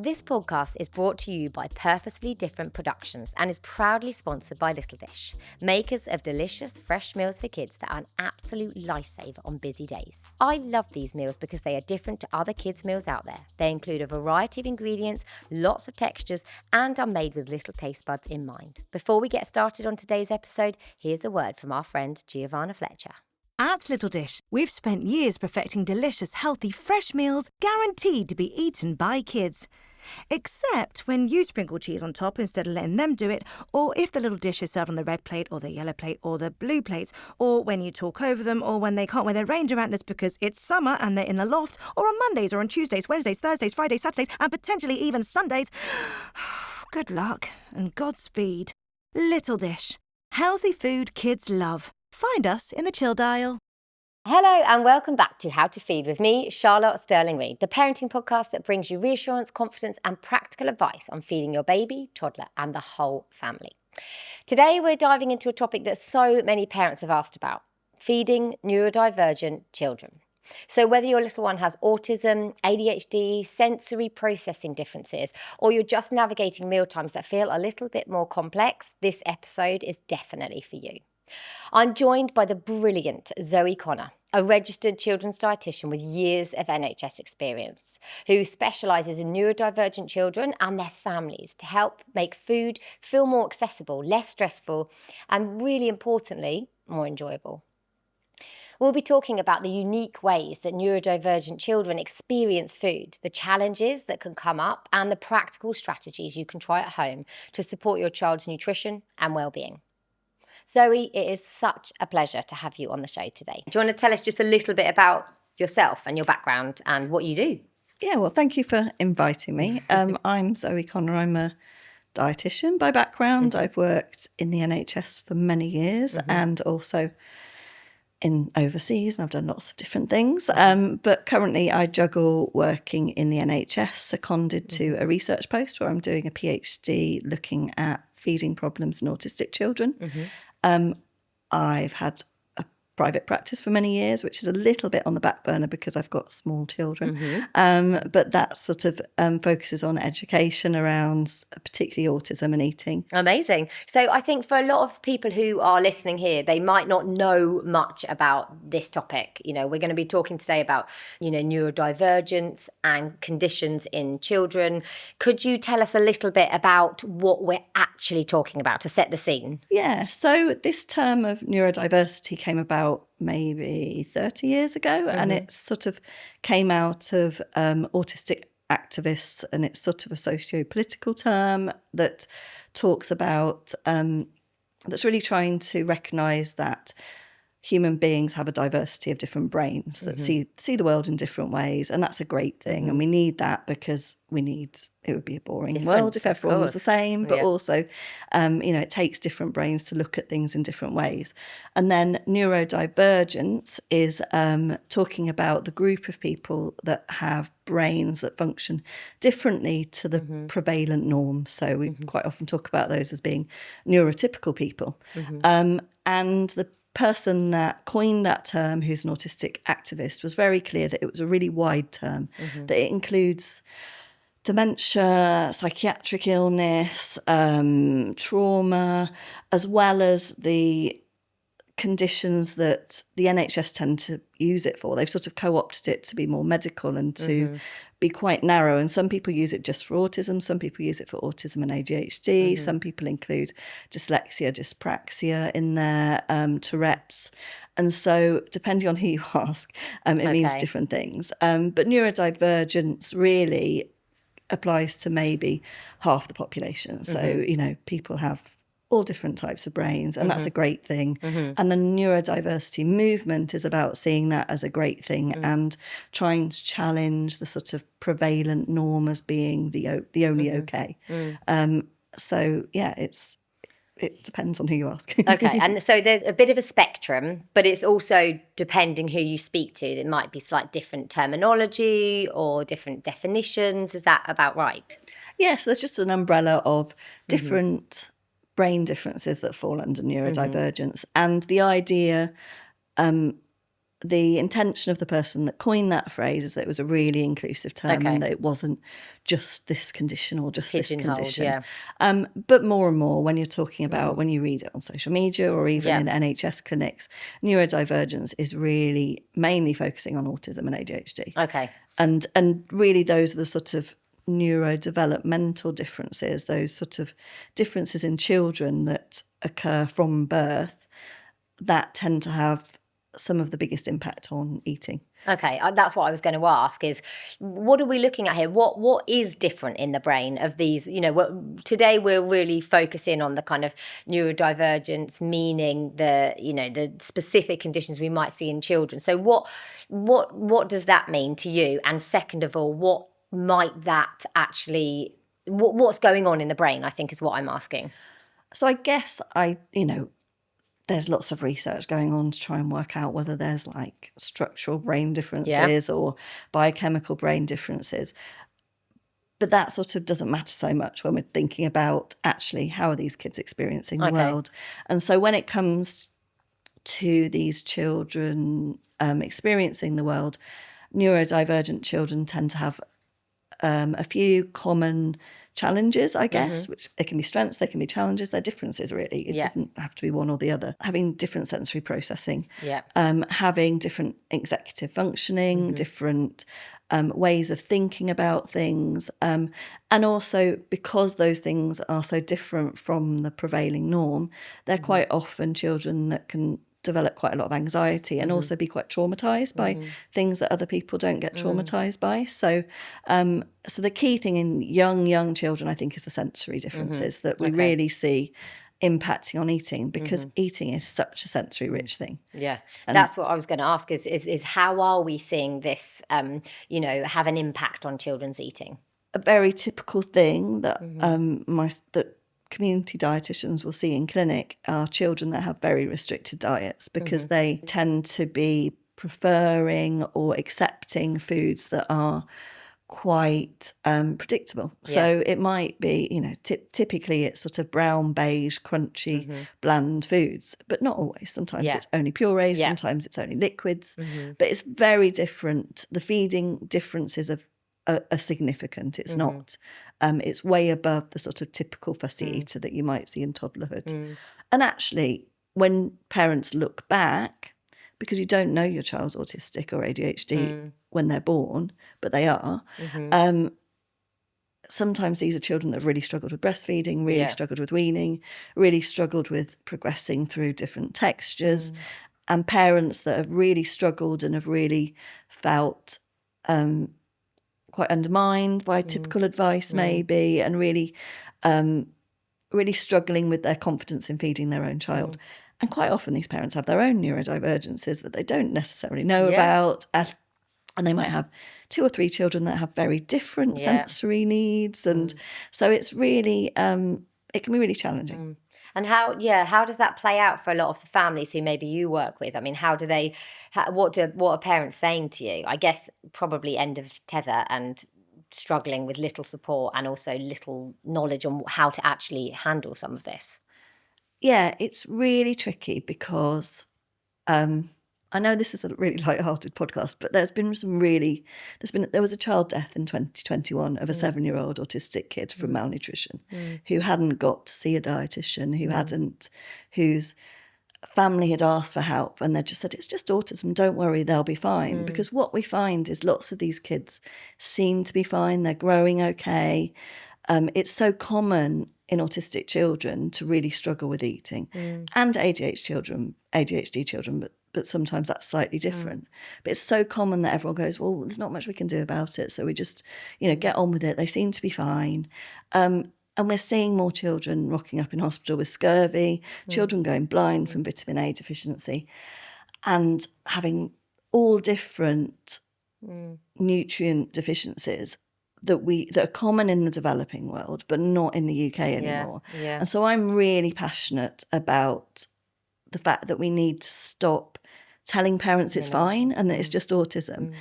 This podcast is brought to you by Purposefully Different Productions and is proudly sponsored by Little Dish, makers of delicious fresh meals for kids that are an absolute lifesaver on busy days. I love these meals because they are different to other kids' meals out there. They include a variety of ingredients, lots of textures, and are made with little taste buds in mind. Before we get started on today's episode, here's a word from our friend Giovanna Fletcher. At Little Dish, we've spent years perfecting delicious, healthy, fresh meals guaranteed to be eaten by kids. Except when you sprinkle cheese on top instead of letting them do it, or if the little dish is served on the red plate or the yellow plate or the blue plate, or when you talk over them, or when they can't wear their ranger antlers because it's summer and they're in the loft, or on Mondays or on Tuesdays, Wednesdays, Thursdays, Fridays, Saturdays, and potentially even Sundays. Good luck and Godspeed. Little Dish. Healthy food kids love. Find us in the chill dial. Hello and welcome back to How to Feed with me, Charlotte Stirling-Reed, the parenting podcast that brings you reassurance, confidence and practical advice on feeding your baby, toddler and the whole family. Today we're diving into a topic that so many parents have asked about, feeding neurodivergent children. So whether your little one has autism, ADHD, sensory processing differences, or you're just navigating mealtimes that feel a little bit more complex, this episode is definitely for you. I'm joined by the brilliant Zoe Connor, a registered children's dietitian with years of NHS experience, who specialises in neurodivergent children and their families to help make food feel more accessible, less stressful, and really importantly, more enjoyable. We'll be talking about the unique ways that neurodivergent children experience food, the challenges that can come up, and the practical strategies you can try at home to support your child's nutrition and well-being. Zoe, it is such a pleasure to have you on the show today. Do you want to tell us just a little bit about yourself and your background and what you do? Yeah, well, thank you for inviting me. I'm Zoe Connor. I'm a dietitian by background. I've worked in the NHS for many years and also in overseas, and I've done lots of different things. But currently I juggle working in the NHS, seconded to a research post where I'm doing a PhD looking at feeding problems in autistic children. I've had a private practice for many years, which is a little bit on the back burner because I've got small children. But that sort of focuses on education around particularly autism and eating. Amazing. So I think for a lot of people who are listening here, they might not know much about this topic. You know, we're going to be talking today about, neurodivergence and conditions in children. Could you tell us a little bit about what we're actually talking about to set the scene? Yeah, so this term of neurodiversity came about maybe 30 years ago, and it sort of came out of autistic activists, and it's sort of a socio-political term that talks about, that's really trying to recognise that human beings have a diversity of different brains that see the world in different ways, and that's a great thing. And we need that because it would be a boring world if everyone was the same, but also, it takes different brains to look at things in different ways. And then neurodivergence is talking about the group of people that have brains that function differently to the prevalent norm. So we quite often talk about those as being neurotypical people. And the person that coined that term, who's an autistic activist, was very clear that it was a really wide term, that it includes dementia, psychiatric illness, trauma, as well as the conditions that the NHS tend to use it for. They've sort of co-opted it to be more medical and to be quite narrow. And some people use it just for autism. Some people use it for autism and ADHD. Some people include dyslexia, dyspraxia in there, Tourette's. And so depending on who you ask, it means different things. But neurodivergence really applies to maybe half the population. So, people have all different types of brains, and that's a great thing. And the neurodiversity movement is about seeing that as a great thing and trying to challenge the sort of prevalent norm as being the only okay. So yeah, it depends on who you ask. Okay, and so there's a bit of a spectrum, but it's also depending who you speak to. There might be slight different terminology or different definitions. Is that about right? Yes, there's just an umbrella of different brain differences that fall under neurodivergence. And the idea the intention of the person that coined that phrase is that it was a really inclusive term and that it wasn't just this condition or just this condition. But more and more when you're talking about, when you read it on social media or even in NHS clinics, neurodivergence is really mainly focusing on autism and ADHD. And really those are the sort of neurodevelopmental differences, those sort of differences in children that occur from birth that tend to have some of the biggest impact on eating. That's what I was going to ask is, what are we looking at here? What is different in the brain of these? Today we're really focusing on the kind of neurodivergence, meaning the specific conditions we might see in children. So what does that mean to you? And second of all, what might that actually, what's going on in the brain, I think is what I'm asking. So I guess there's lots of research going on to try and work out whether there's like structural brain differences or biochemical brain differences. But that sort of doesn't matter so much when we're thinking about actually how are these kids experiencing the world. And so when it comes to these children experiencing the world, neurodivergent children tend to have a few common challenges, I guess, which they can be strengths, they can be challenges, they're differences really. It doesn't have to be one or the other. Having different sensory processing, having different executive functioning, different ways of thinking about things. And also because those things are so different from the prevailing norm, they're quite often children that can develop quite a lot of anxiety and also be quite traumatized by things that other people don't get traumatized by. So so the key thing in young children, I think, is the sensory differences that we really see impacting on eating, because eating is such a sensory rich thing. And that's what I was going to ask is how are we seeing this have an impact on children's eating? A very typical thing that that community dietitians will see in clinic are children that have very restricted diets, because they tend to be preferring or accepting foods that are quite predictable. So it might be, typically it's sort of brown, beige, crunchy, bland foods, but not always. Sometimes it's only purees, sometimes it's only liquids, but it's very different. The feeding differences are significant. It's not, it's way above the sort of typical fussy eater that you might see in toddlerhood. And actually, when parents look back, because you don't know your child's autistic or ADHD when they're born, but they are, sometimes these are children that have really struggled with breastfeeding, really struggled with weaning, really struggled with progressing through different textures, and parents that have really struggled and have really felt quite undermined by typical advice maybe, and really really struggling with their confidence in feeding their own child. And quite often these parents have their own neurodivergences that they don't necessarily know about, and they might have 2 or 3 children that have very different sensory needs, and so it's really it can be really challenging. And how does that play out for a lot of the families who maybe you work with? I mean, what are parents saying to you? I guess probably end of tether and struggling with little support and also little knowledge on how to actually handle some of this. Yeah, it's really tricky because I know this is a really light-hearted podcast, but there was a child death in 2021 of a 7-year-old autistic kid from malnutrition who hadn't got to see a dietitian, whose family had asked for help, and they just said, it's just autism, don't worry, they'll be fine. Because what we find is lots of these kids seem to be fine, they're growing okay. It's so common in autistic children to really struggle with eating, and ADHD children, but sometimes that's slightly different. But it's so common that everyone goes, well, there's not much we can do about it, so we just, get on with it. They seem to be fine. And we're seeing more children rocking up in hospital with scurvy, children going blind from vitamin A deficiency, and having all different nutrient deficiencies that are common in the developing world, but not in the UK anymore. And so I'm really passionate about the fact that we need to stop telling parents it's fine and that it's just autism.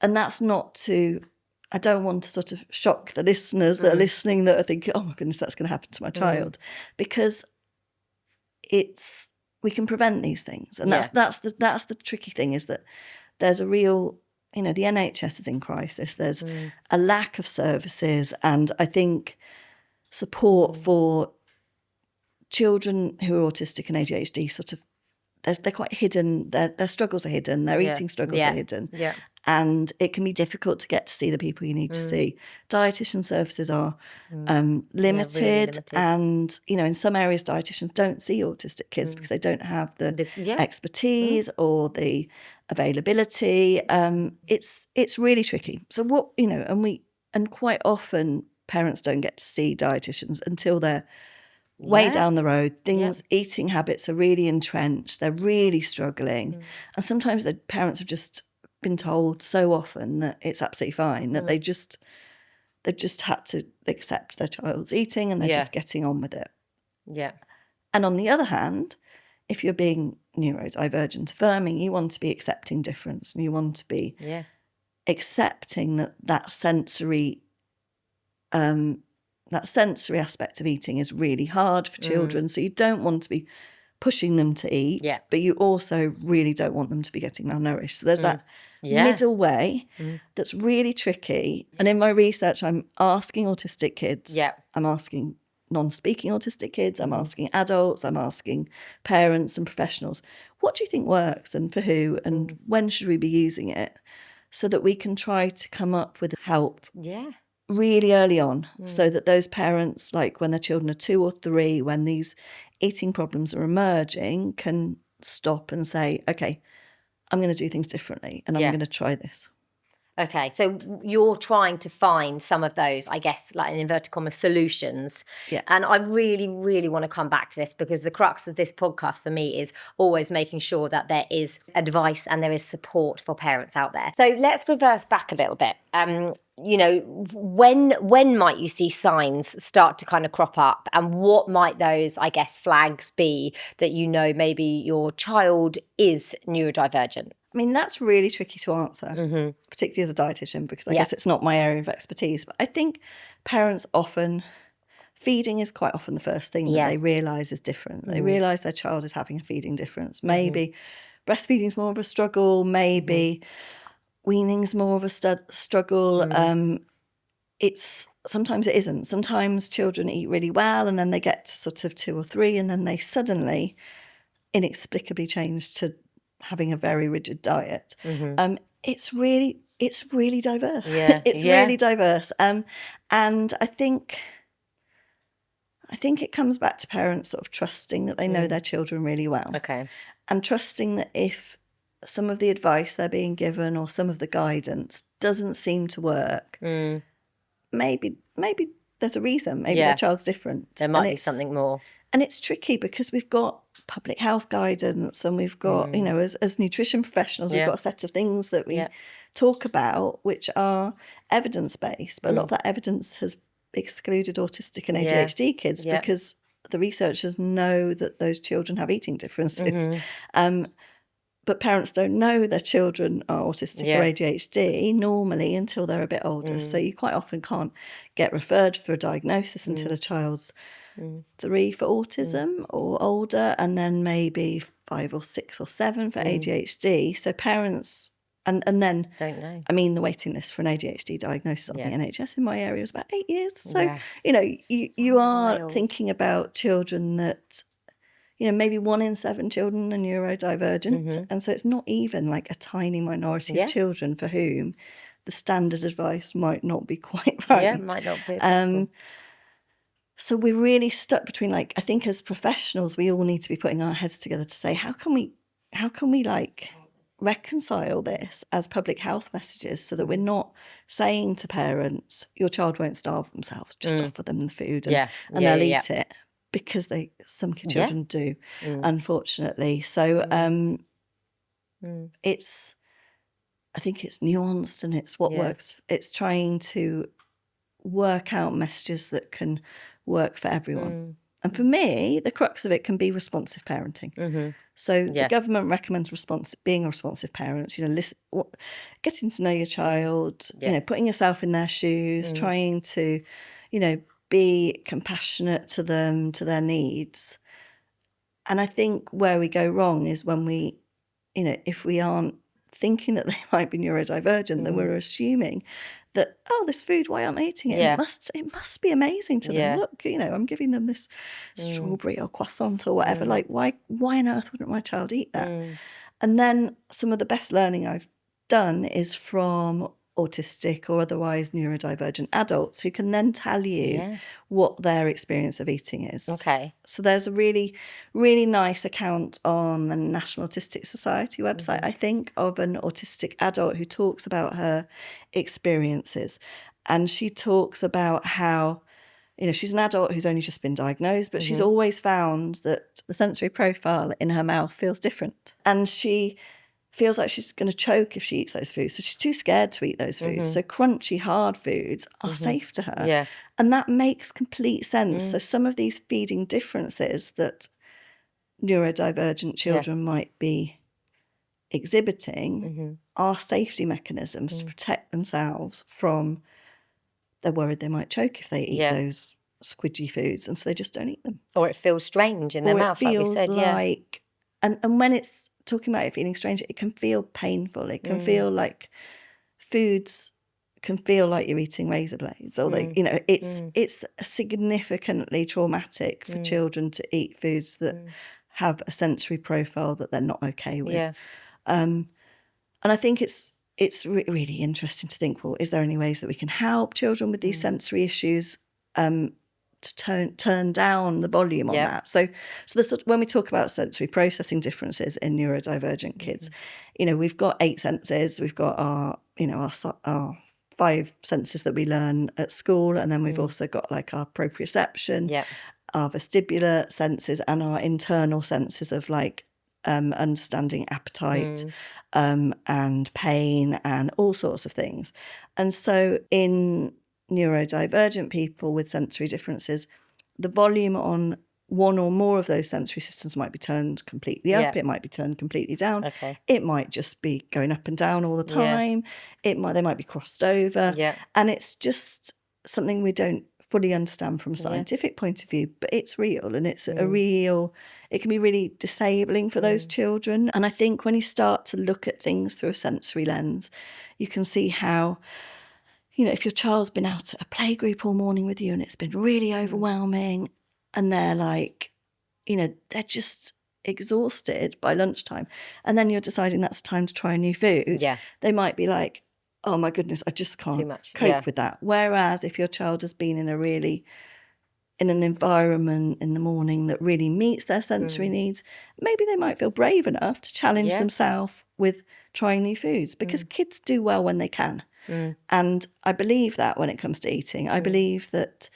And that's not to, I don't want to sort of shock the listeners that are listening that are thinking, oh my goodness, that's going to happen to my child, because it's we can prevent these things. And Yeah. that's the tricky thing, is that there's a real, the NHS is in crisis. There's a lack of services, and I think support for children who are autistic and ADHD sort of, they're quite hidden. Their struggles are hidden. Their eating struggles are hidden. Yeah. And it can be difficult to get to see the people you need to see. Dietitian services are limited, really limited. and in some areas dietitians don't see autistic kids because they don't have the expertise or the availability. It's really tricky. So what and quite often parents don't get to see dietitians until they're way down the road. Eating habits are really entrenched. They're really struggling, and sometimes the parents have just been told so often that it's absolutely fine, that they've just had to accept their child's eating, and they're just getting on with it. Yeah. And on the other hand, if you're being neurodivergent affirming, you want to be accepting difference, and you want to be accepting that sensory aspect of eating is really hard for children. So you don't want to be pushing them to eat, but you also really don't want them to be getting malnourished. So there's that middle way that's really tricky. And in my research, I'm asking autistic kids, I'm asking non-speaking autistic kids, I'm asking adults, I'm asking parents and professionals, what do you think works and for who, and when should we be using it, so that we can try to come up with help really early on, so that those parents, like when their children are 2 or 3, when these eating problems are emerging, can stop and say, okay, I'm going to do things differently, and I'm going to try this. Okay, so you're trying to find some of those, I guess, like in inverted commas, solutions. Yeah. And I really, really want to come back to this, because the crux of this podcast for me is always making sure that there is advice and there is support for parents out there. So let's reverse back a little bit. When might you see signs start to kind of crop up, and what might those, I guess, flags be that maybe your child is neurodivergent? I mean, that's really tricky to answer, particularly as a dietitian, because I guess it's not my area of expertise. But I think parents often, feeding is quite often the first thing that they realise is different. They realise their child is having a feeding difference. Maybe breastfeeding is more of a struggle. Maybe weaning is more of a struggle. Sometimes it isn't. Sometimes children eat really well, and then they get to sort of 2 or 3, and then they suddenly inexplicably change to having a very rigid diet. It's really diverse. It's really diverse. And I think it comes back to parents sort of trusting that they know their children really well. Okay. And trusting that if some of the advice they're being given or some of the guidance doesn't seem to work, maybe there's a reason. Maybe their child's different. There might be something more. And it's tricky because we've got public health guidance, and we've got, as nutrition professionals, we've got a set of things that we talk about which are evidence-based. But a lot of that evidence has excluded autistic and ADHD kids because the researchers know that those children have eating differences. But parents don't know their children are autistic or ADHD normally until they're a bit older. So you quite often can't get referred for a diagnosis until a child's 3 for autism or older, and then maybe 5 or 6 or 7 for ADHD. So parents, and then don't know. I mean, the waiting list for an ADHD diagnosis on the NHS in my area is about 8 years. So you are thinking about children that, maybe 1 in 7 children are neurodivergent, and so it's not even like a tiny minority of children for whom the standard advice might not be quite right. Yeah, might not be. So we're really stuck between, I think as professionals, we all need to be putting our heads together to say, how can we reconcile this as public health messages, so that we're not saying to parents, your child won't starve themselves, just offer them the food and they'll eat it, because some children do, unfortunately. So I think it's nuanced, and it's what works. It's trying to work out messages that can work for everyone. And for me, the crux of it can be responsive parenting. So the government recommends being a responsive parent, getting to know your child, putting yourself in their shoes, trying to, be compassionate to them, to their needs. And I think where we go wrong is when we, if we aren't thinking that they might be neurodivergent, then we're assuming that, oh, this food, why aren't they eating it? Yeah. It must be amazing to Yeah. them. Look, I'm giving them this strawberry or croissant or whatever. Like, why on earth wouldn't my child eat that? And then some of the best learning I've done is from autistic or otherwise neurodivergent adults who can then tell you what their experience of eating is. Okay. So there's a really, really nice account on the National Autistic Society website, I think, of an autistic adult who talks about her experiences. And she talks about how, she's an adult who's only just been diagnosed, but she's always found that the sensory profile in her mouth feels different. And she feels like she's going to choke if she eats those foods. So she's too scared to eat those foods. So crunchy, hard foods are safe to her. Yeah. And that makes complete sense. So some of these feeding differences that neurodivergent children might be exhibiting are safety mechanisms to protect themselves from, they're worried they might choke if they eat those squidgy foods. And so they just don't eat them. Or it feels strange in their mouth, like we said. Like, and when it's talking about it feeling strange, it can feel painful. It can feel like foods can feel like you're eating razor blades, or it's significantly traumatic for children to eat foods that have a sensory profile that they're not okay with. Yeah. And I think it's really interesting to think, well, is there any ways that we can help children with these sensory issues to turn down the volume on that? So when we talk about sensory processing differences in neurodivergent kids, we've got 8 senses. We've got our 5 senses that we learn at school, and then we've also got like our proprioception, our vestibular senses, and our internal senses of like understanding appetite and pain and all sorts of things. And so in neurodivergent people with sensory differences, the volume on one or more of those sensory systems might be turned completely up. It might be turned completely down. Okay. It might just be going up and down all the time. They might be crossed over. And it's just something we don't fully understand from a scientific point of view, but it's real, and it's it can be really disabling for those children. And I think when you start to look at things through a sensory lens, you can see how, if your child's been out at a playgroup all morning with you and it's been really overwhelming, and they're like, they're just exhausted by lunchtime, and then you're deciding that's time to try a new food, they might be like, oh my goodness, I just can't cope with that. Whereas if your child has been in an environment in the morning that really meets their sensory needs, maybe they might feel brave enough to challenge themselves with trying new foods, because kids do well when they can. And I believe that when it comes to eating, I believe that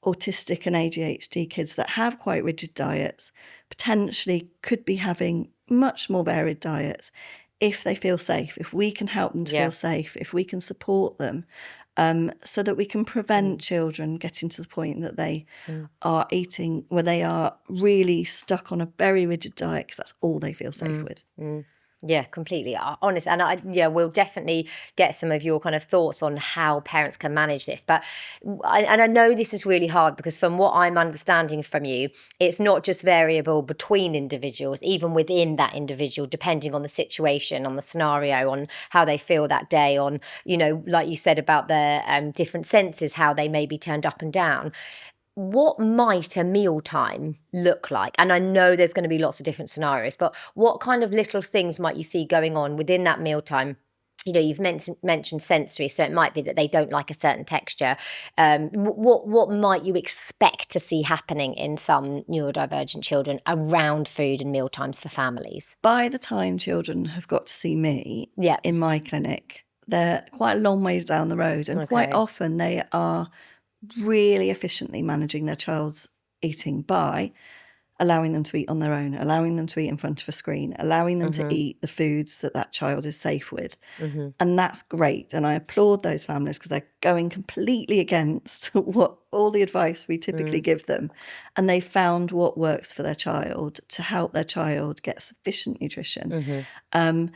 autistic and ADHD kids that have quite rigid diets potentially could be having much more varied diets if they feel safe, if we can help them to feel safe, if we can support them, so that we can prevent children getting to the point that they are eating, where they are really stuck on a very rigid diet because that's all they feel safe with. Yeah, completely honest. And we'll definitely get some of your kind of thoughts on how parents can manage this. But I know this is really hard, because from what I'm understanding from you, it's not just variable between individuals, even within that individual, depending on the situation, on the scenario, on how they feel that day, on, like you said about the different senses, how they may be turned up and down. What might a mealtime look like? And I know there's going to be lots of different scenarios, but what kind of little things might you see going on within that mealtime? You've mentioned sensory, so it might be that they don't like a certain texture. What might you expect to see happening in some neurodivergent children around food and mealtimes for families? By the time children have got to see me in my clinic, they're quite a long way down the road, and quite often they are really efficiently managing their child's eating by allowing them to eat on their own, allowing them to eat in front of a screen, allowing them to eat the foods that child is safe with. And that's great. And I applaud those families, because they're going completely against what all the advice we typically give them. And they found what works for their child to help their child get sufficient nutrition. And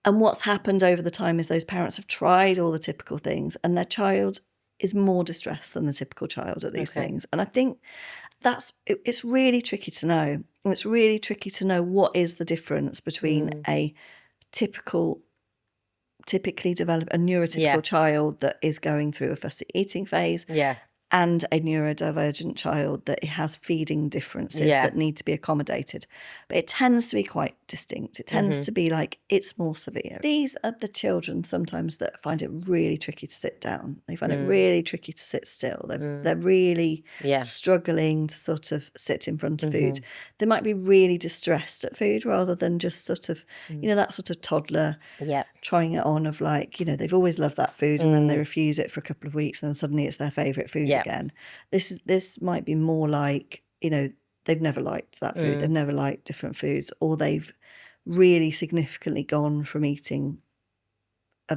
what's happened over the time is those parents have tried all the typical things, and their child is more distressed than the typical child at these things. And I think it's really tricky to know. And it's really tricky to know what is the difference between a typically developed, a neurotypical child that is going through a fussy eating phase and a neurodivergent child that has feeding differences that need to be accommodated. But it tends to be quite distinct. It tends to be like it's more severe. These are the children sometimes that find it really tricky to sit down. They find it really tricky to sit still. They're really struggling to sort of sit in front of food. They might be really distressed at food rather than just sort of, that sort of toddler trying it on of like, they've always loved that food and then they refuse it for a couple of weeks and then suddenly it's their favourite food again. This might be more like, they've never liked that food. They've never liked different foods, or they've really significantly gone from eating a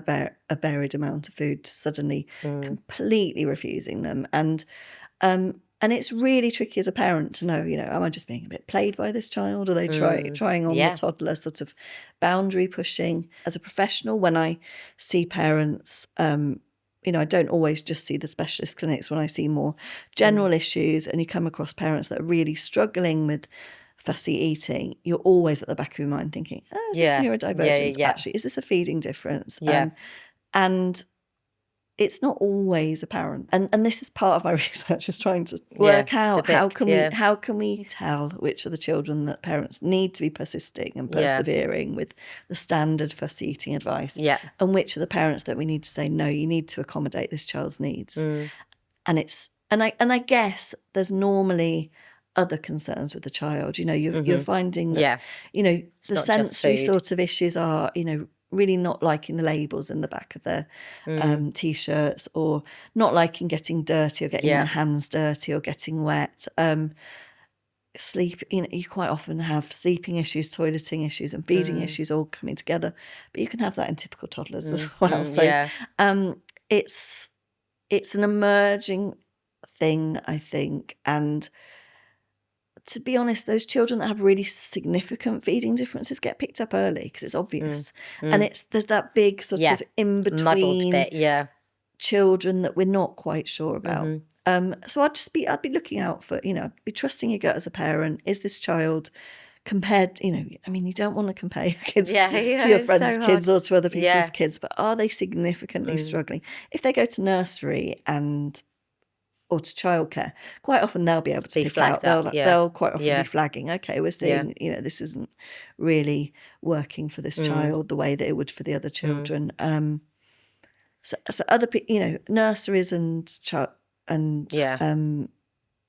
varied amount of food to suddenly completely refusing them. And it's really tricky as a parent to know, am I just being a bit played by this child? Are they trying on the toddler sort of boundary pushing? As a professional, when I see parents, I don't always just see the specialist clinics. When I see more general issues and you come across parents that are really struggling with fussy eating, you're always at the back of your mind thinking, is this neurodivergence? Actually, is this a feeding difference? And it's not always apparent. And this is part of my research, is trying to work out how can we tell which are the children that parents need to be persisting and persevering with the standard fussy eating advice, and which are the parents that we need to say, no, you need to accommodate this child's needs. And I guess there's normally other concerns with the child. You're finding that the sensory sort of issues are, really not liking the labels in the back of their T-shirts, or not liking getting dirty or getting their hands dirty or getting wet. Sleep, you quite often have sleeping issues, toileting issues and feeding issues all coming together. But you can have that in typical toddlers as well. So it's an emerging thing, I think. And to be honest, those children that have really significant feeding differences get picked up early because it's obvious. And there's that big sort of in-between children that we're not quite sure about. So I'd be looking out for, I'd be trusting your gut as a parent. Is this child compared, you don't want to compare your kids to your friends' kids or to other people's kids, but are they significantly struggling? If they go to nursery or to childcare, quite often they'll be able to pick out. They'll quite often be flagging, okay, we're seeing, this isn't really working for this child the way that it would for the other children. So other nurseries and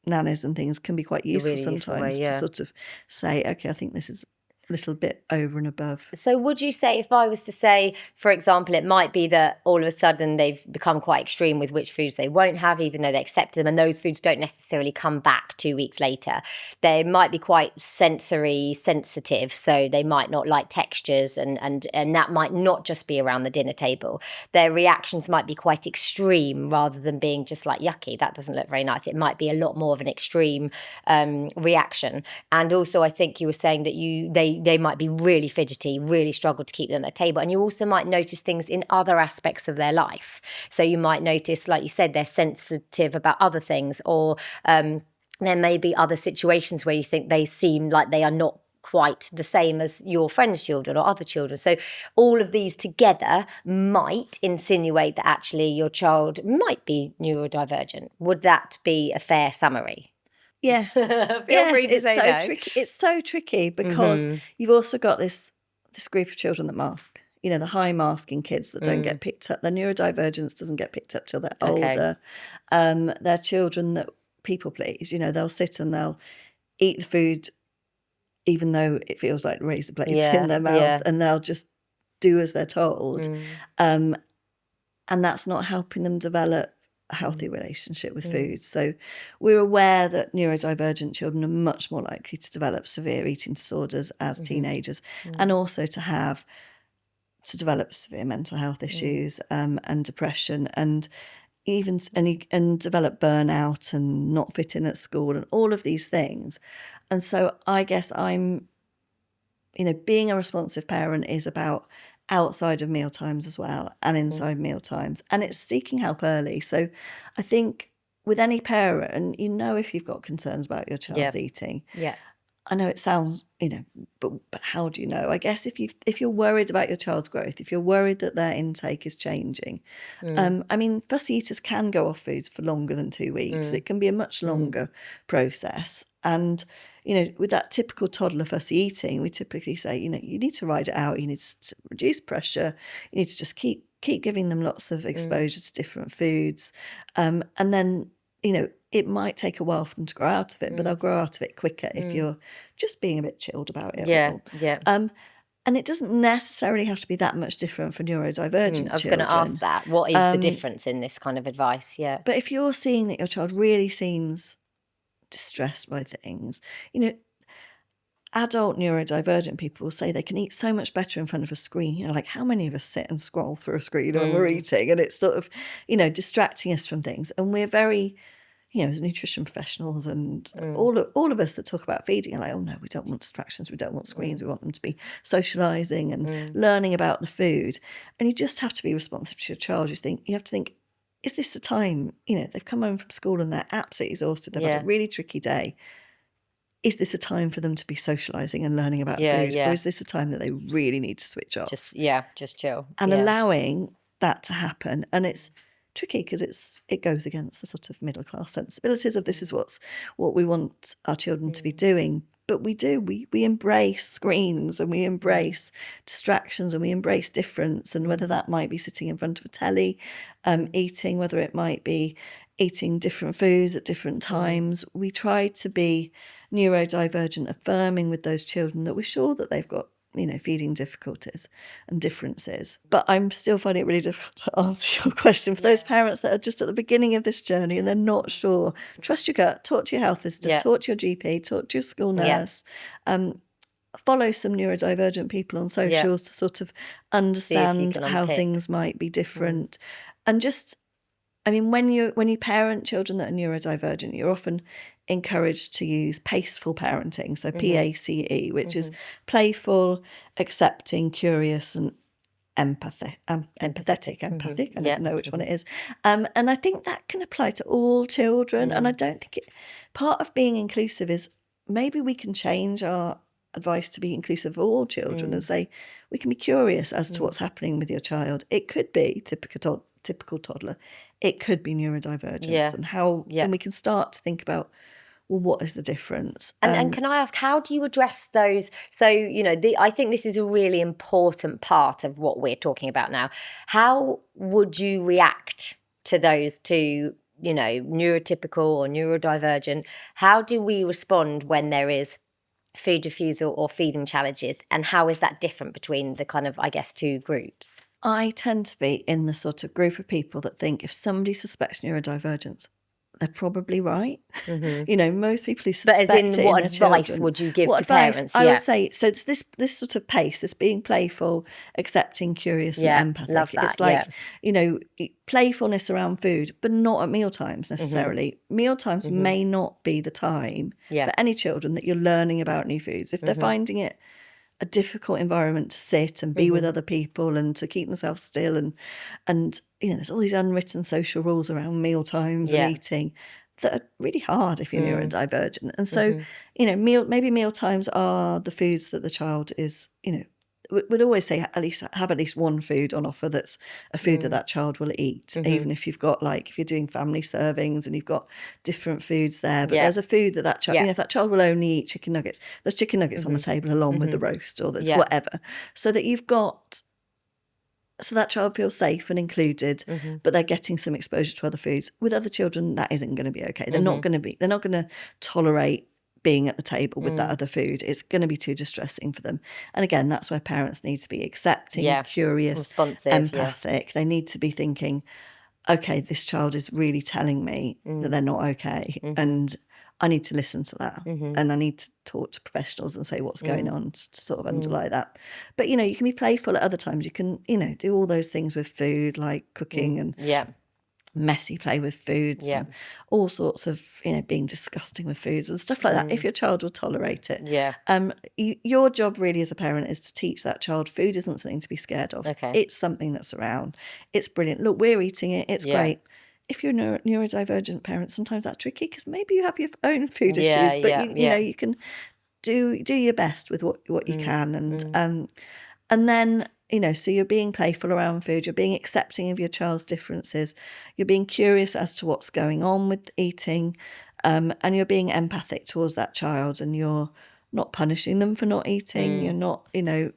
nannies and things can be quite useful sometimes to sort of say, okay, I think this is a little bit over and above. So would you say, if I was to say, for example, it might be that all of a sudden they've become quite extreme with which foods they won't have, even though they accept them, and those foods don't necessarily come back 2 weeks later. They might be quite sensory sensitive, so they might not like textures, and that might not just be around the dinner table. Their reactions might be quite extreme rather than being just like, yucky, that doesn't look very nice. It might be a lot more of an extreme reaction. And also I think you were saying that they might be really fidgety, really struggle to keep them at the table. And you also might notice things in other aspects of their life. So you might notice, like you said, they're sensitive about other things, or there may be other situations where you think they seem like they are not quite the same as your friend's children or other children. So all of these together might insinuate that actually your child might be neurodivergent. Would that be a fair summary? Yeah. Feel free to say no. Tricky. It's so tricky because you've also got this group of children that mask. The high masking kids that don't get picked up. Their neurodivergence doesn't get picked up till they're older. They're children that people please. They'll sit and they'll eat the food even though it feels like razor blades in their mouth, and they'll just do as they're told. And that's not helping them develop a healthy relationship with food. So we're aware that neurodivergent children are much more likely to develop severe eating disorders as teenagers, and also to develop severe mental health issues and depression, and even and develop burnout and not fit in at school and all of these things. And so I guess I'm, being a responsive parent is about outside of mealtimes as well and inside mealtimes, and it's seeking help early. So I think with any parent, you know if you've got concerns about your child's eating. Yeah. I know it sounds, but how do you know? I guess if you're worried about your child's growth, if you're worried that their intake is changing, I mean, fussy eaters can go off foods for longer than 2 weeks. It can be a much longer process. And, with that typical toddler fussy eating, we typically say, you need to ride it out. You need to reduce pressure. You need to just keep giving them lots of exposure to different foods. And then, it might take a while for them to grow out of it, but they'll grow out of it quicker if you're just being a bit chilled about it. Yeah, yeah. And it doesn't necessarily have to be that much different for neurodivergent I was children. going to ask that. What is the difference in this kind of advice? Yeah. But if you're seeing that your child really seems distressed by things, adult neurodivergent people will say they can eat so much better in front of a screen. Like, how many of us sit and scroll through a screen when we're eating, and it's sort of, distracting us from things. And we're very, as nutrition professionals and all of us that talk about feeding are like, oh no, we don't want distractions, we don't want screens, we want them to be socialising and learning about the food. And you just have to be responsive to your child. You have to think, is this a time, they've come home from school and they're absolutely exhausted, they've had a really tricky day. Is this a time for them to be socialising and learning about food? Or is this a time that they really need to switch off? Just chill. And allowing that to happen. And it's tricky because it goes against the sort of middle class sensibilities of this is what we want our children to be doing. But we embrace screens, and we embrace distractions, and we embrace difference. And whether that might be sitting in front of a telly, eating, whether it might be eating different foods at different times, we try to be neurodivergent, affirming with those children that we're sure that they've got, feeding difficulties and differences. But I'm still finding it really difficult to answer your question for those parents that are just at the beginning of this journey and they're not sure. Trust your gut, talk to your health visitor, talk to your GP, talk to your school nurse. Follow some neurodivergent people on socials to sort of understand how things might be different. And just, when you parent children that are neurodivergent, you're often encouraged to use paceful parenting, so PACE, which is playful, accepting, curious, and empathic. I never know which one it is. And I think that can apply to all children. And I don't think part of being inclusive is maybe we can change our advice to be inclusive of all children and say we can be curious as to what's happening with your child. It could be typical toddler. It could be neurodivergence, and how, and we can start to think about, well, what is the difference? And can I ask, how do you address those? So, I think this is a really important part of what we're talking about now. How would you react to those two, neurotypical or neurodivergent? How do we respond when there is food refusal or feeding challenges? And how is that different between the kind of, I guess, two groups? I tend to be in the sort of group of people that think if somebody suspects neurodivergence, they're probably right. Most people who suspect but as in, what advice children, would you give to advice, parents? I would say, so it's this sort of pace, this being playful, accepting, curious, and empathic. Love that, it's like, playfulness around food, but not at mealtimes necessarily. Mealtimes may not be the time for any children that you're learning about new foods. If they're finding it a difficult environment to sit and be with other people and to keep themselves still, and there's all these unwritten social rules around meal times and eating that are really hard if you're neurodivergent. And so maybe meal times are the foods that the child is would always say have at least one food on offer that's a food that child will eat, even if you've got, like, if you're doing family servings and you've got different foods there, but there's a food that child, if that child will only eat chicken nuggets, there's chicken nuggets on the table along with the roast, or there's whatever, so that you've got, so that child feels safe and included, but they're getting some exposure to other foods. With other children, that isn't going to be okay. They're not going to tolerate being at the table with that other food. It's going to be too distressing for them. And again, that's where parents need to be accepting, curious, responsive, empathic. They need to be thinking, okay, this child is really telling me that they're not okay, and I need to listen to that, and I need to talk to professionals and say what's going on to sort of underlie that. But you can be playful at other times. You can do all those things with food, like cooking and messy play with foods, and all sorts of being disgusting with foods and stuff like that, if your child will tolerate it. Your job really as a parent is to teach that child food isn't something to be scared of. It's something that's around. It's brilliant. Look, we're eating it, it's great. if you're a neurodivergent parent, sometimes that's tricky because maybe you have your own food Yeah, issues, but yeah, you know, you can do your best with what you can. And then, you know, so you're being playful around food, you're being accepting of your child's differences, you're being curious as to what's going on with eating, and you're being empathic towards that child, and you're not punishing them for not eating. You're not, you know,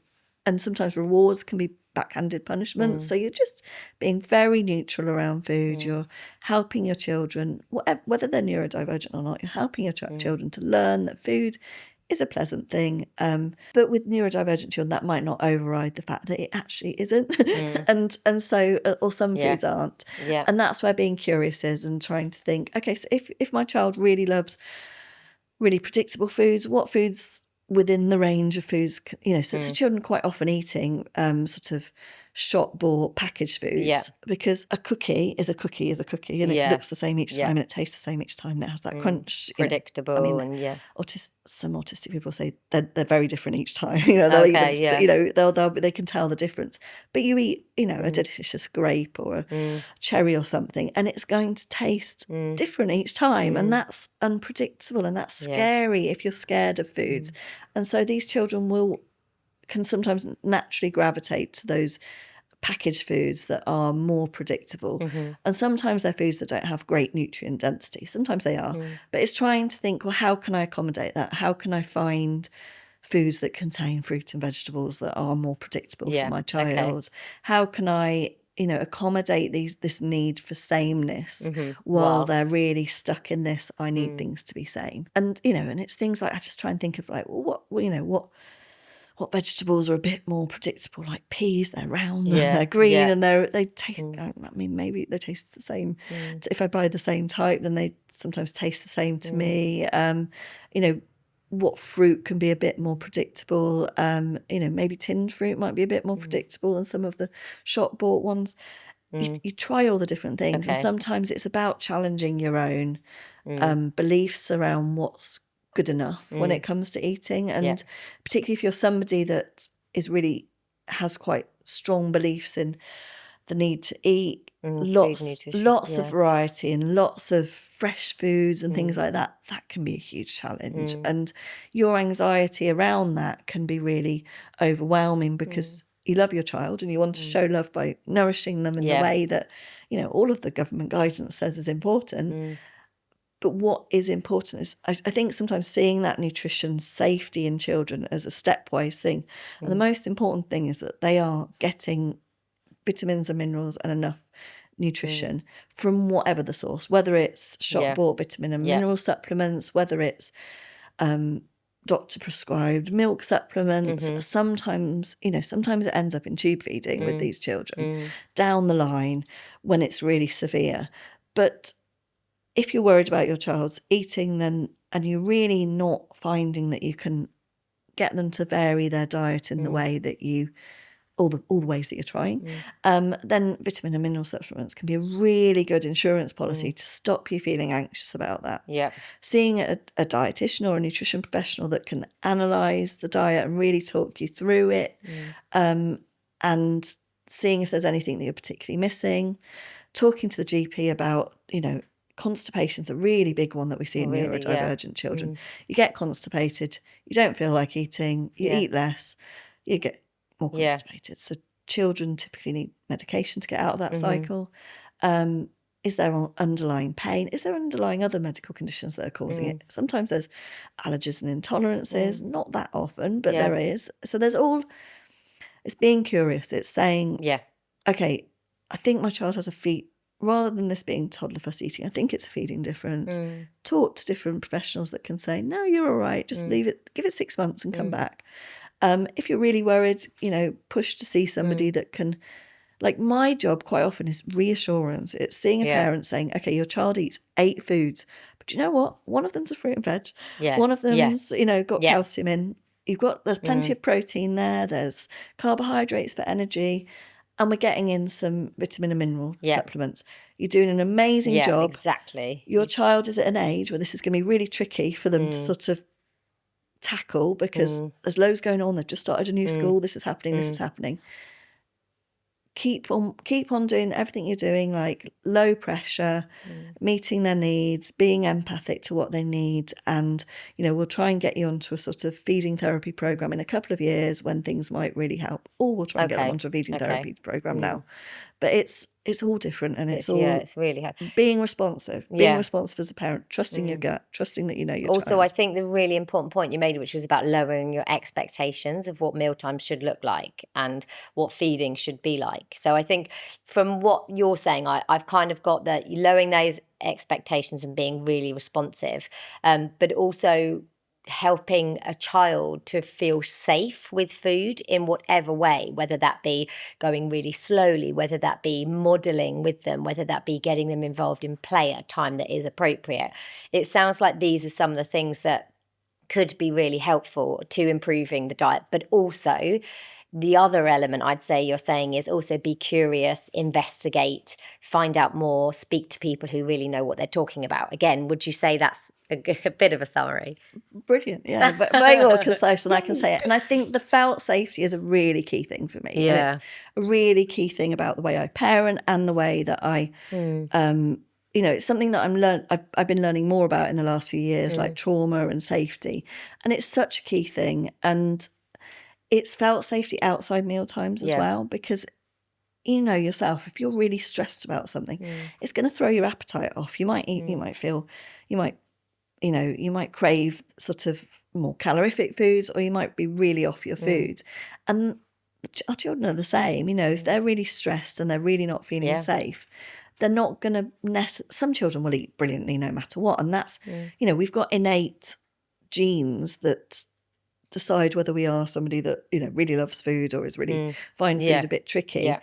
and sometimes rewards can be backhanded punishments. So you're just being very neutral around food. You're helping your children, whether they're neurodivergent or not, you're helping your children to learn that food is a pleasant thing. But with neurodivergent children, that might not override the fact that it actually isn't. and so, or some foods aren't. Yeah. And that's where being curious is, and trying to think, okay, so if my child really loves really predictable foods, what foods within the range of foods, you know, so children quite often eating sort of shop bought packaged foods, because a cookie is a cookie is a cookie, and it looks the same each time, and it tastes the same each time, and it has that crunch, predictable. You know, I mean, some autistic people say they're very different each time. You know, they'll you know, they can tell the difference. But you eat, you know, a delicious grape or a cherry or something, and it's going to taste different each time, and that's unpredictable, and that's scary if you're scared of foods. And so these children can sometimes naturally gravitate to those packaged foods that are more predictable. And sometimes they're foods that don't have great nutrient density. Sometimes they are. But it's trying to think, well, how can I accommodate that? How can I find foods that contain fruit and vegetables that are more predictable for my child? How can I, you know, accommodate this need for sameness while they're really stuck in this, I need things to be same. And, you know, and it's things like, I just try and think of like, well, what vegetables are a bit more predictable, like peas, they're round and they're green and they taste, I mean, maybe they taste the same. If I buy the same type, then they sometimes taste the same to me. You know, what fruit can be a bit more predictable. You know, maybe tinned fruit might be a bit more predictable than some of the shop bought ones. You try all the different things, and sometimes it's about challenging your own beliefs around what's good enough when it comes to eating. And particularly if you're somebody that has quite strong beliefs in the need to eat lots of variety and lots of fresh foods and things like that, that can be a huge challenge. And your anxiety around that can be really overwhelming, because you love your child and you want to show love by nourishing them in the way that, you know, all of the government guidance says is important. But what is important is, I think sometimes seeing that nutrition safety in children as a stepwise thing. And the most important thing is that they are getting vitamins and minerals and enough nutrition from whatever the source, whether it's shop-bought vitamin and mineral supplements, whether it's doctor-prescribed milk supplements. Sometimes, you know, sometimes it ends up in tube feeding with these children down the line when it's really severe. But if you're worried about your child's eating, then, and you're really not finding that you can get them to vary their diet in the way that all the ways that you're trying, then vitamin and mineral supplements can be a really good insurance policy to stop you feeling anxious about that. Seeing a dietitian or a nutrition professional that can analyse the diet and really talk you through it, and seeing if there's anything that you're particularly missing. Talking to the GP about, you know, constipation's a really big one that we see in neurodivergent children. You get constipated, you don't feel like eating, you eat less, you get more constipated. So children typically need medication to get out of that cycle. Is there underlying pain? Is there underlying other medical conditions that are causing it? Sometimes there's allergies and intolerances, not that often, but there is. So it's being curious. It's saying, okay, I think my child has rather than this being toddler fuss eating, I think it's a feeding difference. Talk to different professionals that can say, no, you're all right, just leave it, give it 6 months and come back. If you're really worried, you know, push to see somebody that can, like, my job quite often is reassurance. It's seeing a parent saying, okay, your child eats 8 foods, but you know what? One of them's a fruit and veg. One of them's, you know, got calcium in. There's plenty of protein there. There's carbohydrates for energy. And we're getting in some vitamin and mineral supplements. You're doing an amazing job. Exactly. Your child is at an age where this is going to be really tricky for them to sort of tackle, because there's loads going on. They've just started a new school. This is happening. This is happening. keep on doing everything you're doing, like low pressure, meeting their needs, being empathic to what they need. And, we'll try and get you onto a sort of feeding therapy program in a couple of years when things might really help. Or we'll try and get them onto a feeding therapy program now. But it's all different, and it's really hard. Being responsive as a parent, trusting your gut, trusting that you know your Also, child. I think the really important point you made, which was about lowering your expectations of what mealtime should look like and what feeding should be like. So I think from what you're saying, I've kind of got that lowering those expectations and being really responsive, but also helping a child to feel safe with food in whatever way, whether that be going really slowly, whether that be modelling with them, whether that be getting them involved in play at a time that is appropriate. It sounds like these are some of the things that could be really helpful to improving the diet, but also the other element I'd say you're saying is also be curious, investigate, find out more, speak to people who really know what they're talking about. Again, would you say that's a bit of a summary? Brilliant, yeah, but very well concise, and I can say it. And I think the felt safety is a really key thing for me. Yeah. And it's a really key thing about the way I parent and the way that I, it's something that I've been learning more about in the last few years, like trauma and safety. And it's such a key thing. And it's felt safety outside meal times as well, because you know yourself, if you're really stressed about something, it's going to throw your appetite off. You might eat, you might crave sort of more calorific foods, or you might be really off your food. And our children are the same. If they're really stressed and they're really not feeling safe, they're not going to some children will eat brilliantly no matter what. And that's, we've got innate genes that decide whether we are somebody that, really loves food or is really find food a bit tricky. Yeah.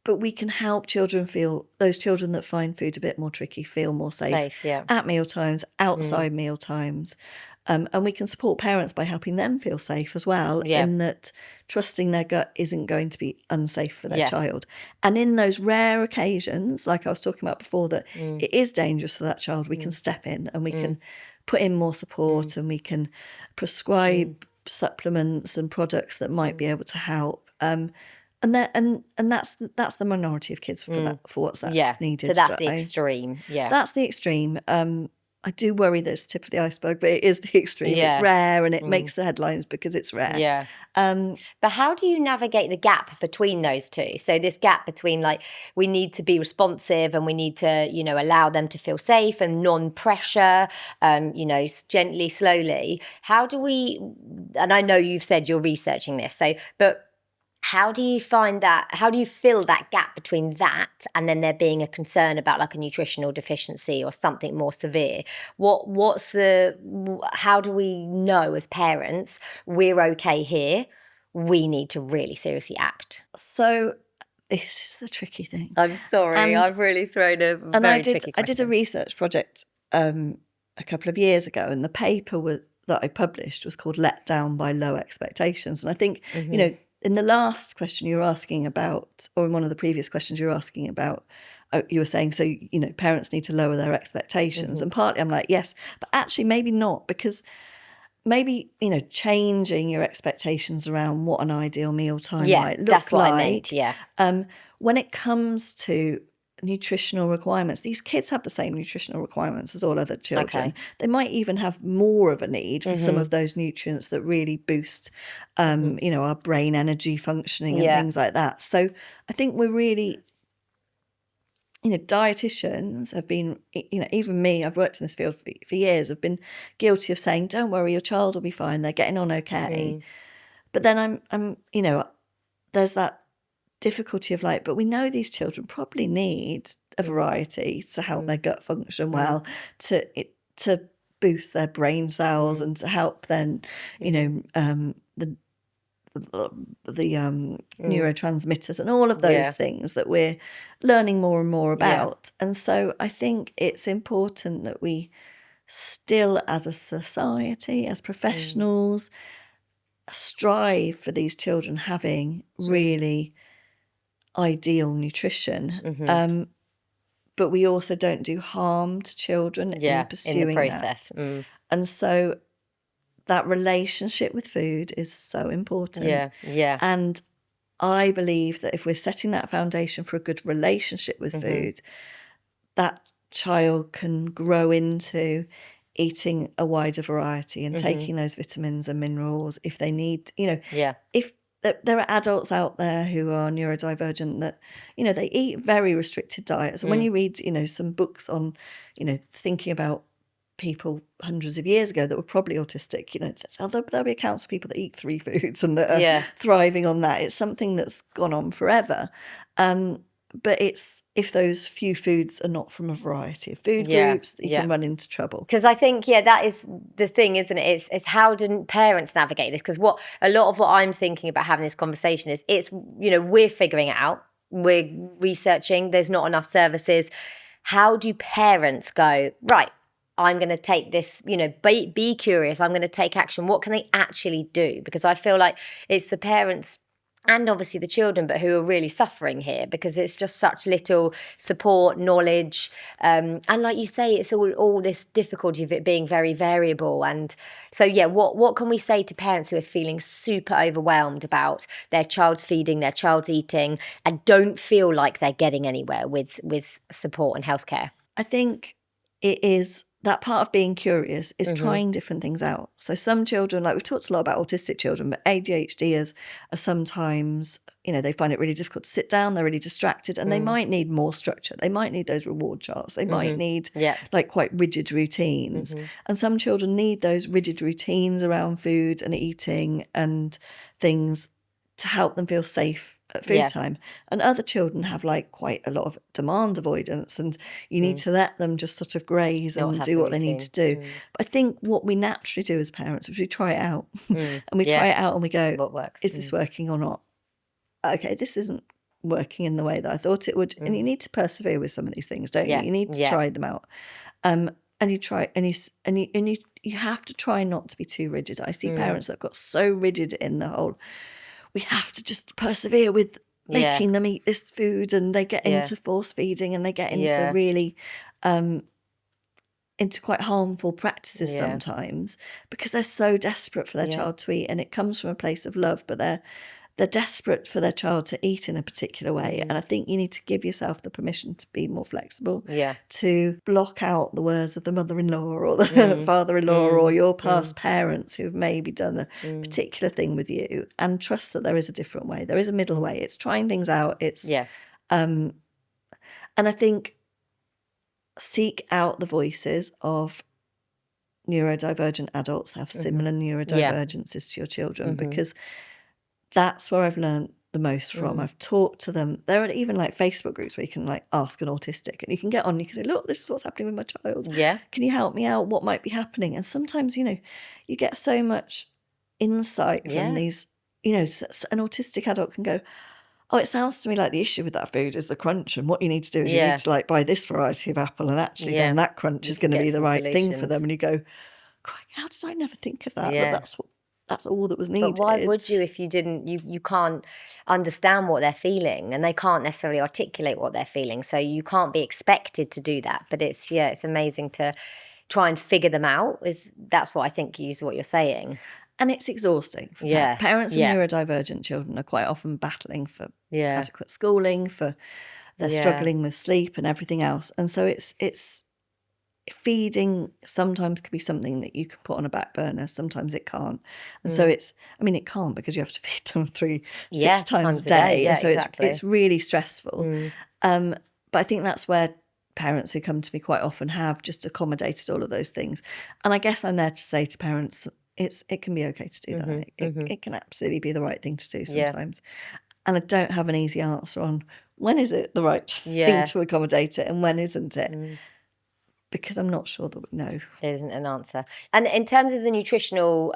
But we can help those children that find food a bit more tricky feel more safe at mealtimes, outside mealtimes. And we can support parents by helping them feel safe as well, in that trusting their gut isn't going to be unsafe for their child. And in those rare occasions, like I was talking about before, that it is dangerous for that child, we can step in and we can put in more support and we can prescribe supplements and products that might be able to help. And that's the minority of kids for what's needed. So that's the extreme. Yeah, that's the extreme. I do worry that it's the tip of the iceberg, but it is the extreme. Yeah. It's rare and it makes the headlines because it's rare. Yeah. But how do you navigate the gap between those two? So this gap between, like, we need to be responsive and we need to, allow them to feel safe and non-pressure, gently, slowly. How do we, and I know you've said you're researching this, but how do you find that, how do you fill that gap between that and then there being a concern about like a nutritional deficiency or something more severe? How do we know as parents we're okay here, we need to really seriously act? So this is the tricky thing. I'm sorry, I've really thrown a very tricky question. I did a research project a couple of years ago, and the paper that I published was called Let Down by Low Expectations. And I think, in the last question you were asking about, or in one of the previous questions you were asking about, you were saying, so, parents need to lower their expectations. And partly I'm like, yes, but actually maybe not, because maybe, changing your expectations around what an ideal mealtime might look that's what like. I meant, when it comes to nutritional requirements, these kids have the same nutritional requirements as all other children. Okay. They might even have more of a need for some of those nutrients that really boost our brain energy functioning and things like that. So I think we're really, dietitians have been, even me, I've worked in this field for years, have been guilty of saying, don't worry, your child will be fine, they're getting on okay. But then I'm there's that difficulty of like, but we know these children probably need a variety to help their gut function well, to boost their brain cells and to help then, the neurotransmitters and all of those things that we're learning more and more about. And so I think it's important that we still, as a society, as professionals, strive for these children having really ideal nutrition, but we also don't do harm to children in pursuing in the process. And so that relationship with food is so important. Yeah. And I believe that if we're setting that foundation for a good relationship with food, that child can grow into eating a wider variety and taking those vitamins and minerals if they need, if there are adults out there who are neurodivergent that, they eat very restricted diets. And when you read, some books on, thinking about people hundreds of years ago that were probably autistic, there'll be accounts of people that eat 3 foods and that are thriving on that. It's something that's gone on forever. But it's if those few foods are not from a variety of food groups, that you can run into trouble. Because I think, that is the thing, isn't it? It's how do parents navigate this? Because a lot of what I'm thinking about having this conversation is, it's, we're figuring it out. We're researching. There's not enough services. How do parents go, right, I'm going to take this, be curious. I'm going to take action. What can they actually do? Because I feel like it's the parents and obviously the children, but who are really suffering here, because it's just such little support, knowledge. And like you say, it's all this difficulty of it being very variable. And so, what can we say to parents who are feeling super overwhelmed about their child's feeding, their child's eating, and don't feel like they're getting anywhere with support and healthcare? I think it is that part of being curious is trying different things out. So some children, like we've talked a lot about autistic children, but ADHDers are sometimes, they find it really difficult to sit down. They're really distracted and they might need more structure. They might need those reward charts. They might need like quite rigid routines. And some children need those rigid routines around food and eating and things to help them feel safe at food time. And other children have like quite a lot of demand avoidance, and you need to let them just sort of graze and do what they need to do. But I think what we naturally do as parents is we try it out and we try it out and we go, what works? Is this working or not? Okay, this isn't working in the way that I thought it would. And you need to persevere with some of these things, don't you? You need to try them out. And you try and you have to try not to be too rigid. I see parents that have got so rigid in the whole, we have to just persevere with making them eat this food, and they get into force feeding and they get into really into quite harmful practices sometimes because they're so desperate for their child to eat, and it comes from a place of love, but they're desperate for their child to eat in a particular way. And I think you need to give yourself the permission to be more flexible, to block out the words of the mother-in-law or the father-in-law or your past parents who've maybe done a particular thing with you, and trust that there is a different way. There is a middle way. It's trying things out. It's and I think seek out the voices of neurodivergent adults that have similar neurodivergences to your children, because that's where I've learned the most from. I've talked to them. There are even like Facebook groups where you can like ask an autistic, and you can get on and you can say, look, this is what's happening with my child. Can you help me out? What might be happening? And sometimes, you get so much insight from these, an autistic adult can go, oh, it sounds to me like the issue with that food is the crunch, and what you need to do is you need to like buy this variety of apple, and actually then that crunch is going to be the right thing for them. And you go, how did I never think of that? But that's all that was needed. But why would you if you didn't? You can't understand what they're feeling, and they can't necessarily articulate what they're feeling. So you can't be expected to do that. But it's amazing to try and figure them out. That's what I think is what you're saying. And it's exhausting. For parents of neurodivergent children are quite often battling for adequate schooling, they're struggling with sleep and everything else. And so it's feeding sometimes can be something that you can put on a back burner. Sometimes it can't. And so it can't, because you have to feed them 6 times a day. And so it's really stressful. But I think that's where parents who come to me quite often have just accommodated all of those things. And I guess I'm there to say to parents, it can be okay to do that. It can absolutely be the right thing to do sometimes. And I don't have an easy answer on when is it the right thing to accommodate it and when isn't it. Because I'm not sure that we know. There isn't an answer. And in terms of the nutritional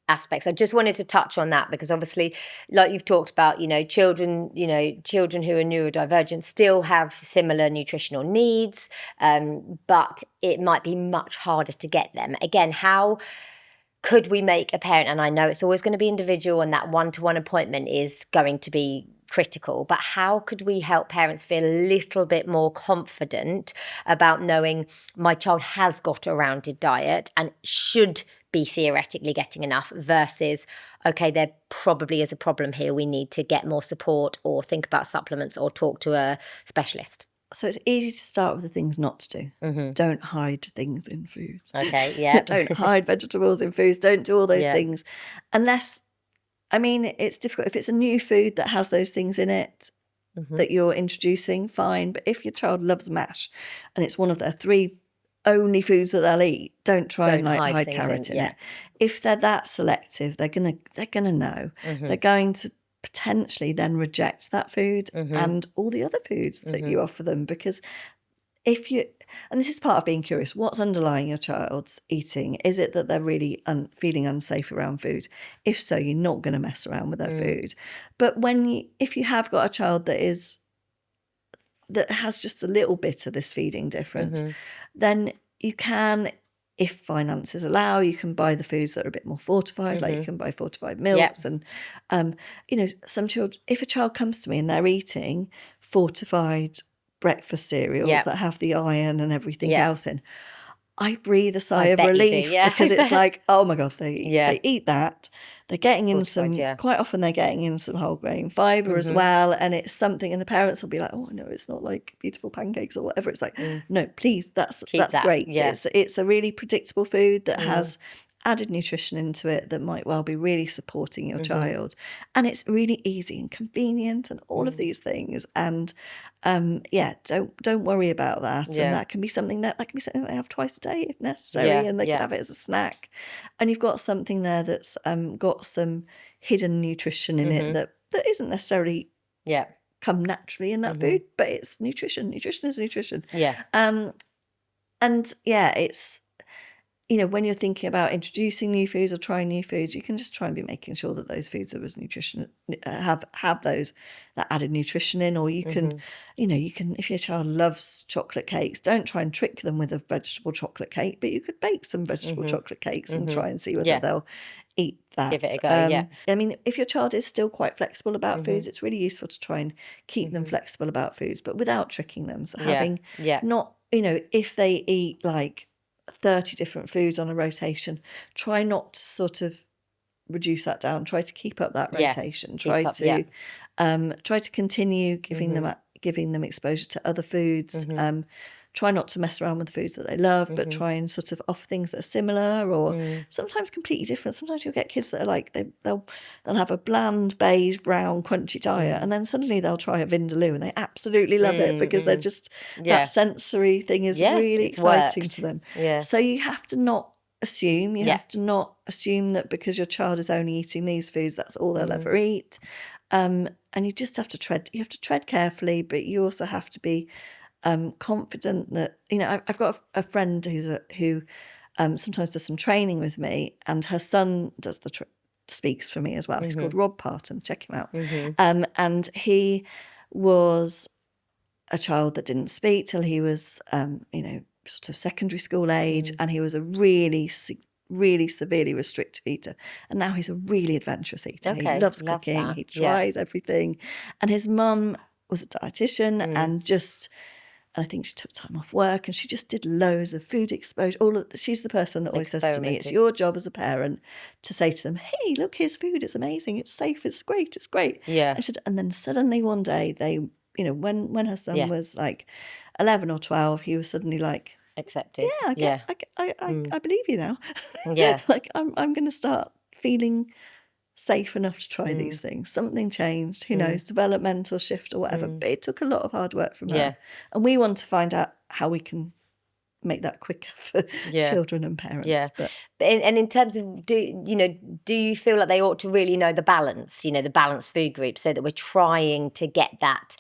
aspects, I just wanted to touch on that, because obviously, like you've talked about, children who are neurodivergent still have similar nutritional needs, but it might be much harder to get them. Again, how could we make a parent, and I know it's always going to be individual and that one-to-one appointment is going to be critical, but how could we help parents feel a little bit more confident about knowing my child has got a rounded diet and should be theoretically getting enough versus, okay, there probably is a problem here. We need to get more support or think about supplements or talk to a specialist. So it's easy to start with the things not to do. Mm-hmm. Don't hide things in foods. Okay, yeah. Don't hide vegetables in foods. Don't do all those Yeah. things. Unless, I mean, it's difficult. If it's a new food that has those things in it that you're introducing, fine. But if your child loves mash and it's one of their 3 only foods that they'll eat, don't try and like hide carrot in it. If they're that selective, they're gonna know. They're going to potentially then reject that food and all the other foods that you offer them, because if you, and this is part of being curious, what's underlying your child's eating? Is it that they're really feeling unsafe around food? If so, you're not going to mess around with their food. But if you have got a child that has just a little bit of this feeding difference, then you can, if finances allow, you can buy the foods that are a bit more fortified, like you can buy fortified milks. And, some children, if a child comes to me and they're eating fortified breakfast cereals that have the iron and everything else in, I breathe a sigh of relief, because it's like, oh my God, they eat that. They're getting in quite often they're getting in some whole grain fibre as well. And it's something, and the parents will be like, oh no, it's not like beautiful pancakes or whatever. It's like, no, please, that's great. Yeah. It's a really predictable food that has added nutrition into it that might well be really supporting your child. And it's really easy and convenient and all of these things. And don't worry about that. And that can be something that they have twice a day if necessary, and they can have it as a snack. And you've got something there that's got some hidden nutrition in it that isn't necessarily come naturally in that food, but it's nutrition. Nutrition is nutrition. It's, when you're thinking about introducing new foods or trying new foods, you can just try and be making sure that those foods are as nutrition, have that added nutrition in. Or you can, if your child loves chocolate cakes, don't try and trick them with a vegetable chocolate cake, but you could bake some vegetable chocolate cakes and try and see whether they'll eat that. Give it a go, I mean, if your child is still quite flexible about foods, it's really useful to try and keep them flexible about foods, but without tricking them. So having not, if they eat like 30 different foods on a rotation, try not to sort of reduce that down. Try to keep up that rotation. Try to continue giving them exposure to other foods. Try not to mess around with the foods that they love, but try and sort of offer things that are similar or sometimes completely different. Sometimes you'll get kids that are like, they'll have a bland, beige, brown, crunchy diet, and then suddenly they'll try a Vindaloo and they absolutely love it because they're just, that sensory thing is really exciting to them. So you have to not assume. You have to not assume that because your child is only eating these foods, that's all they'll ever eat. And you just have to tread carefully, but you also have to be confident that, I've got a friend who sometimes does some training with me, and her son does speaks for me as well. He's called Rob Parton. Check him out. And he was a child that didn't speak till he was, sort of secondary school age, and he was a really severely restrictive eater, and now he's a really adventurous eater. He loves cooking. He tries everything, and his mum was a dietitian, and I think she took time off work and she just did loads of food exposure. She's the person that always says to me, it's your job as a parent to say to them, hey, look, here's food, it's amazing, it's safe, it's great. And then suddenly one day they, when her son was like 11 or 12, he was suddenly like, accepted. I believe you now. Like I'm going to start feeling safe enough to try these things. Something changed, who knows, developmental shift or whatever, but it took a lot of hard work from her. And we want to find out how we can make that quicker for children and parents. And in terms of, do you feel like they ought to really know the balance, the balanced food group, so that we're trying to get that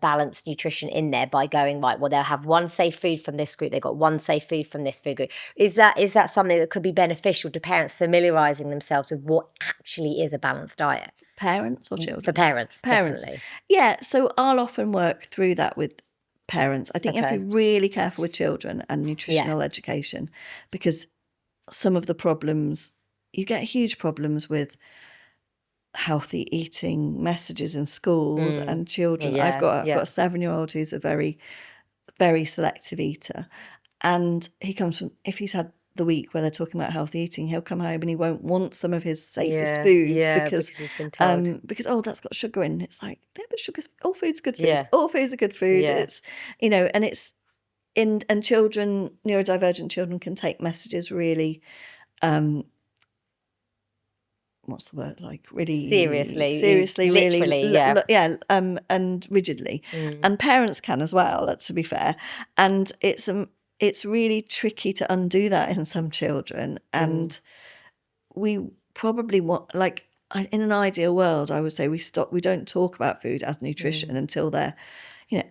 balanced nutrition in there by going, right, well, they'll have one safe food from this group, they've got one safe food from this food group. Is that something that could be beneficial to parents, familiarising themselves with what actually is a balanced diet? Parents or children? For parents. Definitely. Yeah, so I'll often work through that with parents. I think you have to be really careful with children and nutritional education, because some of the problems, you get huge problems with healthy eating messages in schools and children. I've got a 7-year-old who's a very, very selective eater, and he comes from, if he's had the week where they're talking about healthy eating, he'll come home and he won't want some of his safest foods because he's been told. because that's got sugar in. It's like, yeah, but all food's good food. Yeah. All food's a good food. Yeah. It's, and it's and children, neurodivergent children, can take messages really what's the word, like really seriously, really, yeah, and rigidly, and parents can as well, to be fair, and it's really tricky to undo that in some children, and we probably want, like, in an ideal world, I would say we don't talk about food as nutrition until they're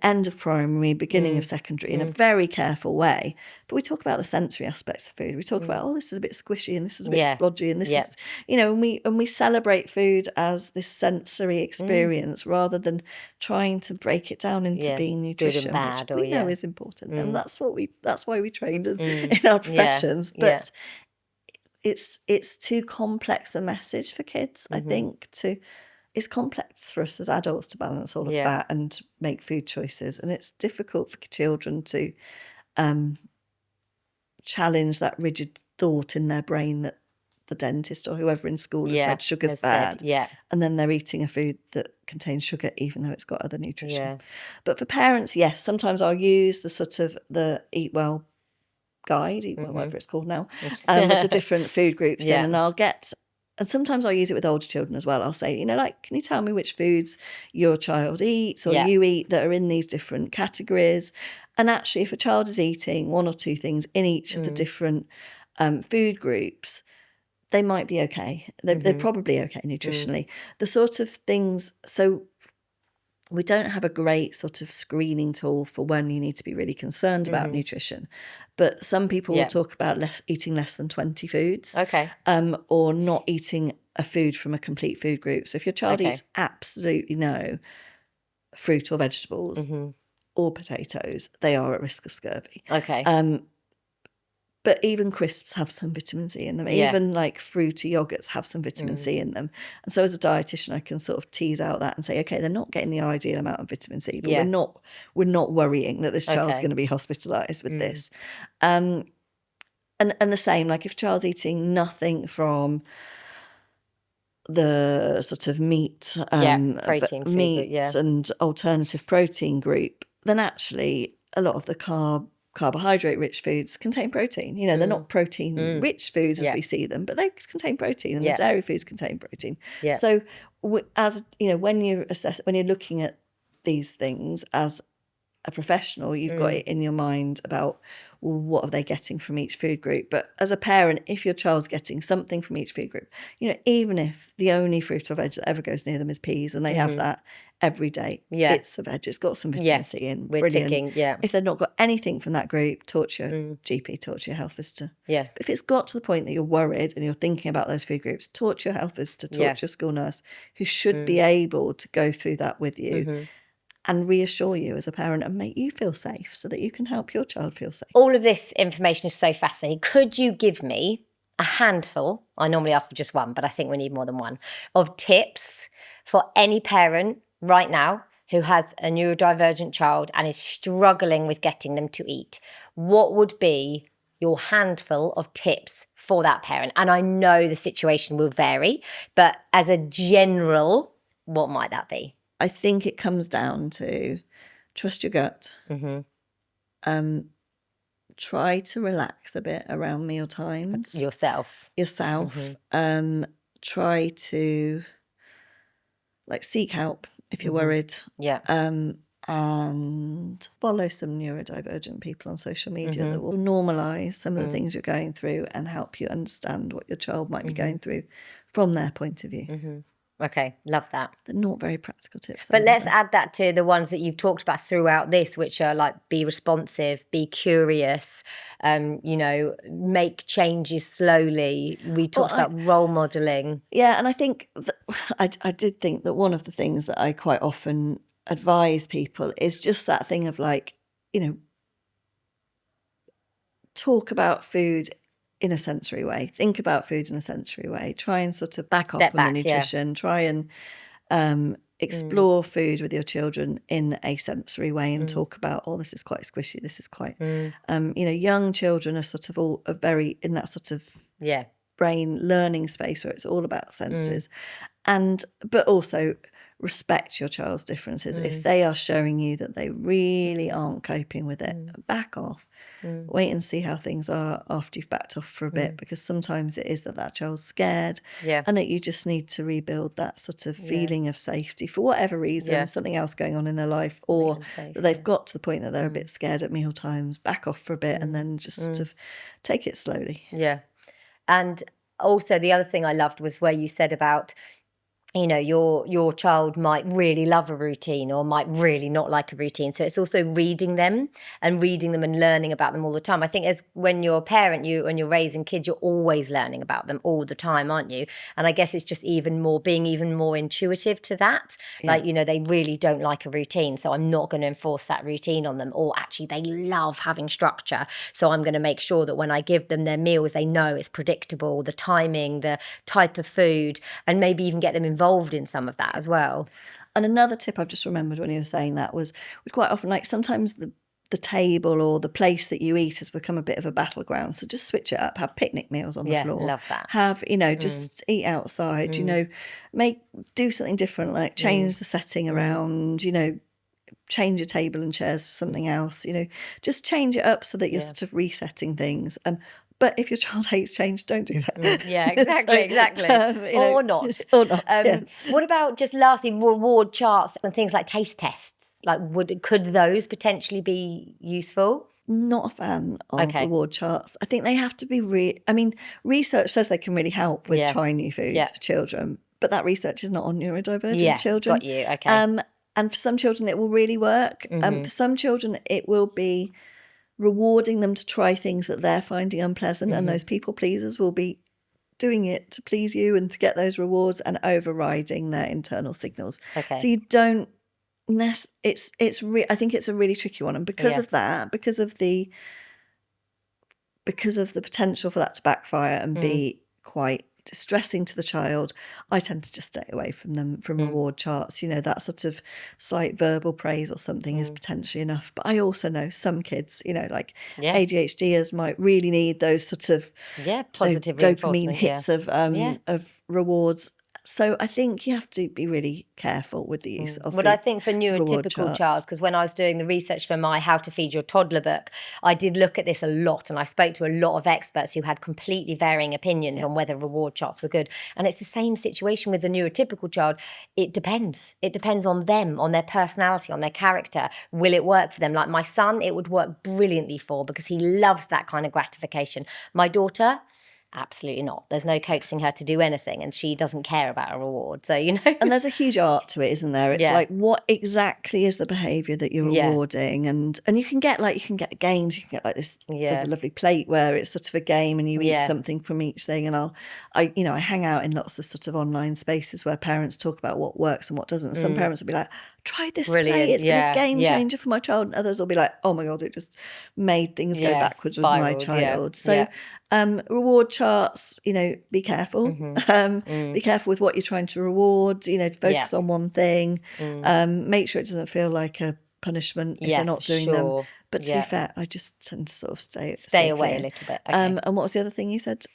end of primary, beginning of secondary, in a very careful way. But we talk about the sensory aspects of food. We talk about, this is a bit squishy and this is a bit splodgy and this is, and we celebrate food as this sensory experience rather than trying to break it down into being nutrition, good and bad, which we know is important. And that's why we trained in our professions. But it's too complex a message for kids, I think, it's complex for us as adults to balance all of that and make food choices. And it's difficult for children to challenge that rigid thought in their brain that the dentist or whoever in school has said sugar's bad. And then they're eating a food that contains sugar, even though it's got other nutrition. But for parents, yes, sometimes I'll use the sort of the Eat Well guide, whatever it's called now, with the different food groups in, and and sometimes I'll use it with older children as well. I'll say, like, can you tell me which foods your child eats or you eat that are in these different categories? And actually, if a child is eating one or two things in each of the different food groups, they might be okay. They're probably okay nutritionally. The sort of things, so we don't have a great sort of screening tool for when you need to be really concerned about nutrition. But some people will talk about eating less than 20 foods. Okay. Or not eating a food from a complete food group. So if your child eats absolutely no fruit or vegetables or potatoes, they are at risk of scurvy. Okay. But even crisps have some vitamin C in them. Even like fruity yogurts have some vitamin C in them. And so as a dietitian, I can sort of tease out that and say, okay, they're not getting the ideal amount of vitamin C, but we're not worrying that this child's going to be hospitalised with this. And the same, like if a child's eating nothing from the sort of meat, protein food, meats and alternative protein group, then actually a lot of the carbohydrate-rich foods contain protein. They're not protein-rich foods as we see them, but they contain protein, and the dairy foods contain protein. So, when you're looking at these things as a professional, you've got it in your mind about, well, what are they getting from each food group? But as a parent, if your child's getting something from each food group, even if the only fruit or veg that ever goes near them is peas and they have that every day, it's a veg, it's got some vitamin C in, brilliant. If they've not got anything from that group, talk to your GP, talk to your health visitor. But if it's got to the point that you're worried and you're thinking about those food groups, talk to your health visitor, talk to your school nurse, who should be able to go through that with you. And reassure you as a parent and make you feel safe so that you can help your child feel safe. All of this information is so fascinating. Could you give me a handful, I normally ask for just one, but I think we need more than one, of tips for any parent right now who has a neurodivergent child and is struggling with getting them to eat? What would be your handful of tips for that parent? And I know the situation will vary, but as a general, what might that be? I think it comes down to trust your gut. Try to relax a bit around meal times. Yourself. Try to seek help if you're worried. And follow some neurodivergent people on social media that will normalise some of the things you're going through and help you understand what your child might be going through from their point of view. Okay, love that. They're not very practical tips. But let's add that to the ones that you've talked about throughout this, which are like be responsive, be curious, make changes slowly. We talked about role modelling. Yeah, and I think I did think that one of the things that I quite often advise people is just that thing of talk about food in a sensory way. Think about food in a sensory way. Try and sort of back off on the nutrition. Try and explore food with your children in a sensory way and talk about, oh, this is quite squishy, this is quite, young children are sort of are very in that sort of brain learning space where it's all about senses. But also respect your child's differences. If they are showing you that they really aren't coping with it, back off. Wait and see how things are after you've backed off for a bit, because sometimes it is that child's scared and that you just need to rebuild that sort of feeling of safety for whatever reason, something else going on in their life, or that they've got to the point that they're a bit scared at meal times, back off for a bit and then just sort of take it slowly. Yeah. And also the other thing I loved was where you said about, your child might really love a routine or might really not like a routine. So it's also reading them and learning about them all the time. I think as when you're a parent, when you're raising kids, you're always learning about them all the time, aren't you? And I guess it's just being even more intuitive to that. Yeah. Like, they really don't like a routine, so I'm not going to enforce that routine on them. Or actually they love having structure, so I'm going to make sure that when I give them their meals, they know it's predictable, the timing, the type of food, and maybe even get them involved in some of that as well. And another tip I've just remembered when you were saying that was we quite often, like, sometimes the table or the place that you eat has become a bit of a battleground. So just switch it up, have picnic meals on the floor. Yeah, love that. Have, just eat outside, do something different, like change the setting around, change your table and chairs to something else, just change it up so that you're sort of resetting things. But if your child hates change, don't do that. Yeah, exactly, exactly. Or not. Or not, What about, just lastly, reward charts and things like taste tests? Like, could those potentially be useful? Not a fan of reward charts. I think they have to be research says they can really help with trying new foods for children, but that research is not on neurodivergent children. Got you, okay. And for some children it will really work. For some children it will be rewarding them to try things that they're finding unpleasant, and those people pleasers will be doing it to please you and to get those rewards and overriding their internal signals. Okay. So you don't I think it's a really tricky one, and because of that, because of the potential for that to backfire and be quite distressing to the child, I tend to just stay away from them, from reward charts. That sort of slight verbal praise or something is potentially enough. But I also know some kids, like ADHDers might really need those sort of positive dopamine hits of rewards. So I think you have to be really careful with the use of I think for neurotypical childs, because when I was doing the research for my How to Feed Your Toddler book, I did look at this a lot, and I spoke to a lot of experts who had completely varying opinions on whether reward charts were good. And it's the same situation with the neurotypical child. It depends. It depends on them, on their personality, on their character. Will it work for them? Like my son, it would work brilliantly for, because he loves that kind of gratification. My daughter, absolutely not. There's no coaxing her to do anything, and she doesn't care about a reward. So, And there's a huge art to it, isn't there? It's like, what exactly is the behaviour that you're rewarding? And you can get games, you can get like this, there's a lovely plate where it's sort of a game and you eat something from each thing. And I hang out in lots of sort of online spaces where parents talk about what works and what doesn't. And some parents will be like, try this plate, it's been a game changer for my child. And others will be like, oh my God, it just made things go backwards with my child. So reward charts, be careful. Be careful with what you're trying to reward, focus on one thing. Make sure it doesn't feel like a punishment if they're not doing them. But to be fair, I just tend to sort of stay away clear. A little bit. Okay. And what was the other thing you said?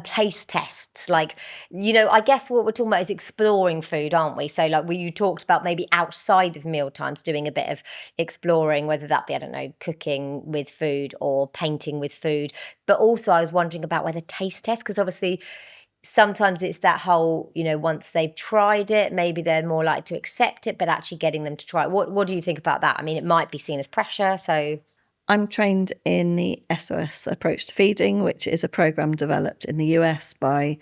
Taste tests, like, I guess what we're talking about is exploring food, aren't we? So like you talked about maybe outside of mealtimes doing a bit of exploring, whether that be, I don't know, cooking with food or painting with food. But also I was wondering about whether taste tests, because obviously sometimes it's that whole, once they've tried it, maybe they're more likely to accept it, but actually getting them to try it. What do you think about that? I mean, it might be seen as pressure, so... I'm trained in the SOS approach to feeding, which is a program developed in the US by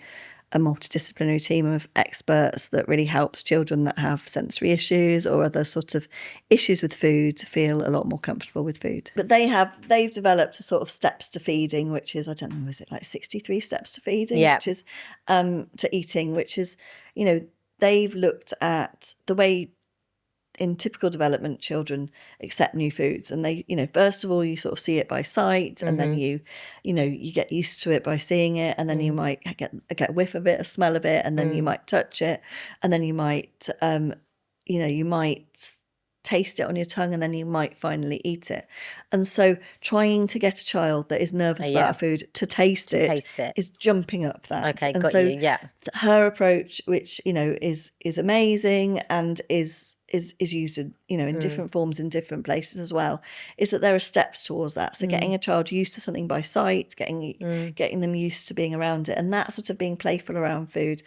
a multidisciplinary team of experts that really helps children that have sensory issues or other sort of issues with food to feel a lot more comfortable with food. But they've developed a sort of steps to feeding, which is, I don't know, is it like 63 steps to feeding, which is to eating, which is, they've looked at the way in typical development children accept new foods, and they, first of all you sort of see it by sight, and then you get used to it by seeing it, and then you might get a whiff of it, a smell of it, and then you might touch it, and then you might you might taste it on your tongue and then you might finally eat it. And so trying to get a child that is nervous about a food to taste it is jumping up that. Okay, and got so you, yeah. Her approach, which, is amazing and is used in different forms in different places as well, is that there are steps towards that. So getting a child used to something by sight, getting them used to being around it, and that sort of being playful around food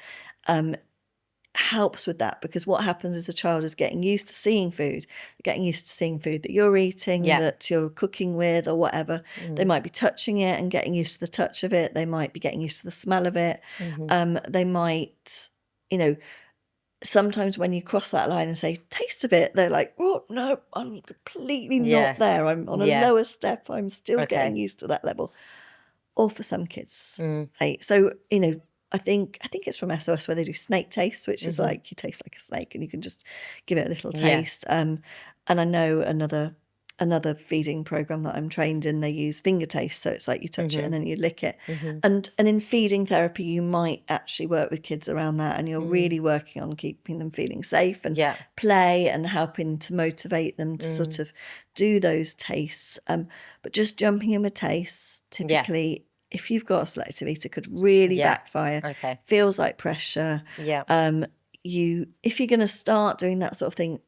helps with that, because what happens is the child is getting used to seeing food that you're eating, that you're cooking with or whatever. They might be touching it and getting used to the touch of it. They might be getting used to the smell of it. They might, sometimes when you cross that line and say, taste of it, they're like, oh, no, I'm completely not there. I'm on a lower step. I'm still getting used to that level. Or for some kids. So, I think it's from SOS where they do snake taste, which is like you taste like a snake and you can just give it a little taste. And I know another feeding program that I'm trained in, they use finger taste. So it's like you touch it and then you lick it. And in feeding therapy, you might actually work with kids around that, and you're really working on keeping them feeling safe and play and helping to motivate them to sort of do those tastes. But just jumping in with tastes, typically, if you've got a selective eater, could really backfire. Feels like pressure. If you're going to start doing that sort of thing,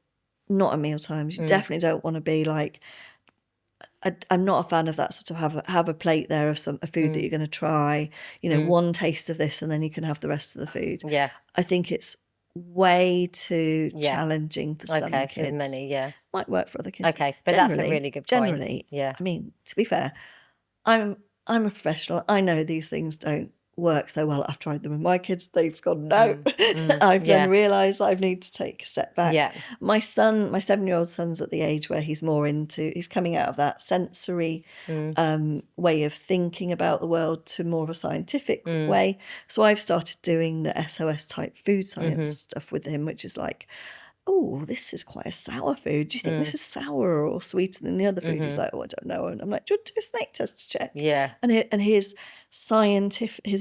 not at mealtimes, you definitely don't want to be like, I'm not a fan of that sort of have a plate there of a food that you're going to try, one taste of this and then you can have the rest of the food. I think it's way too challenging for some kids. For many, might work for other kids. But that's a really good point. Generally, I mean, to be fair, I'm a professional. I know these things don't work so well. I've tried them with my kids. They've gone, no. I've then realised I need to take a step back. My 7-year-old son's at the age where he's coming out of that sensory way of thinking about the world to more of a scientific way. So I've started doing the SOS type food science stuff with him, which is like, oh, this is quite a sour food. Do you think this is sourer or sweeter than the other food? He's like, oh, I don't know. And I'm like, do you want to do a snake test to check? And his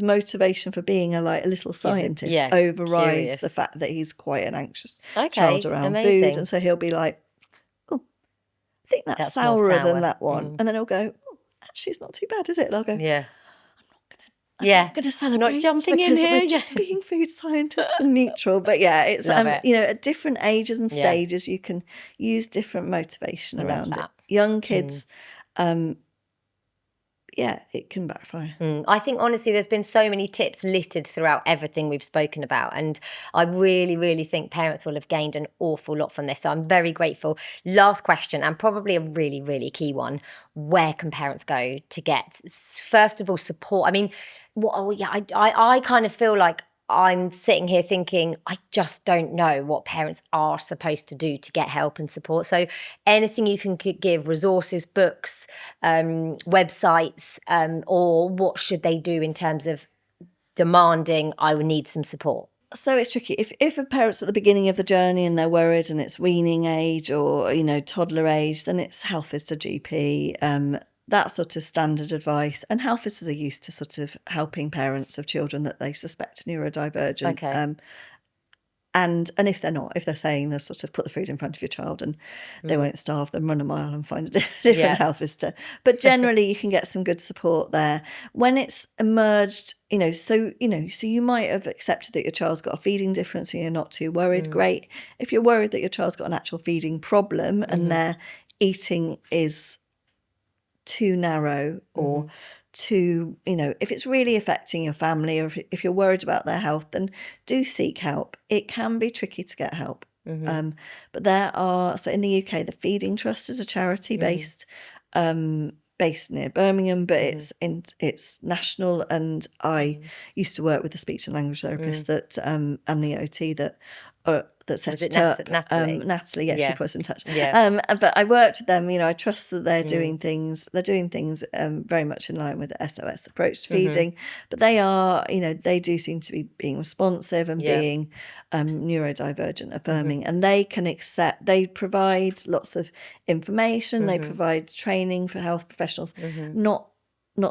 motivation for being a little scientist overrides the fact that he's quite an anxious child around food. And so he'll be like, oh, I think that's sourer than that one. And then he'll go, oh, actually, it's not too bad, is it? And I'll go, I'm not going to celebrate, not jumping because in here. we're just being food scientists and neutral. But it's at different ages and stages you can use different motivation around it. Young kids, it can backfire. I think honestly there's been so many tips littered throughout everything we've spoken about, and I really, really think parents will have gained an awful lot from this. So I'm very grateful. Last question, and probably a really, really key one: where can parents go to get, first of all, support? I mean, I kind of feel like I'm sitting here thinking, I just don't know what parents are supposed to do to get help and support. So anything you can give, resources, books, websites, or what should they do in terms of demanding, I would need some support? So it's tricky. If a parent's at the beginning of the journey and they're worried and it's weaning age or, toddler age, then it's health visitor GP, that sort of standard advice. And health visitors are used to sort of helping parents of children that they suspect are neurodivergent. And if they're not, if they're saying they'll sort of put the food in front of your child and they won't starve, then run a mile and find a different health visitor. But generally you can get some good support there. When it's emerged, so you might have accepted that your child's got a feeding difference and you're not too worried, great. If you're worried that your child's got an actual feeding problem and their eating is too narrow or too, if it's really affecting your family, or if you're worried about their health, then do seek help. It can be tricky to get help. But there are, so in the UK, the Feeding Trust is a charity based near Birmingham, but it's national. And I used to work with a speech and language therapist that and the OT that set it up. Natalie, yes, she put us in touch. But I worked with them. I trust that they're doing things. They're doing things very much in line with the SOS approach to feeding. But they are, they do seem to be being responsive and being neurodivergent affirming, and they can accept. They provide lots of information. They provide training for health professionals, not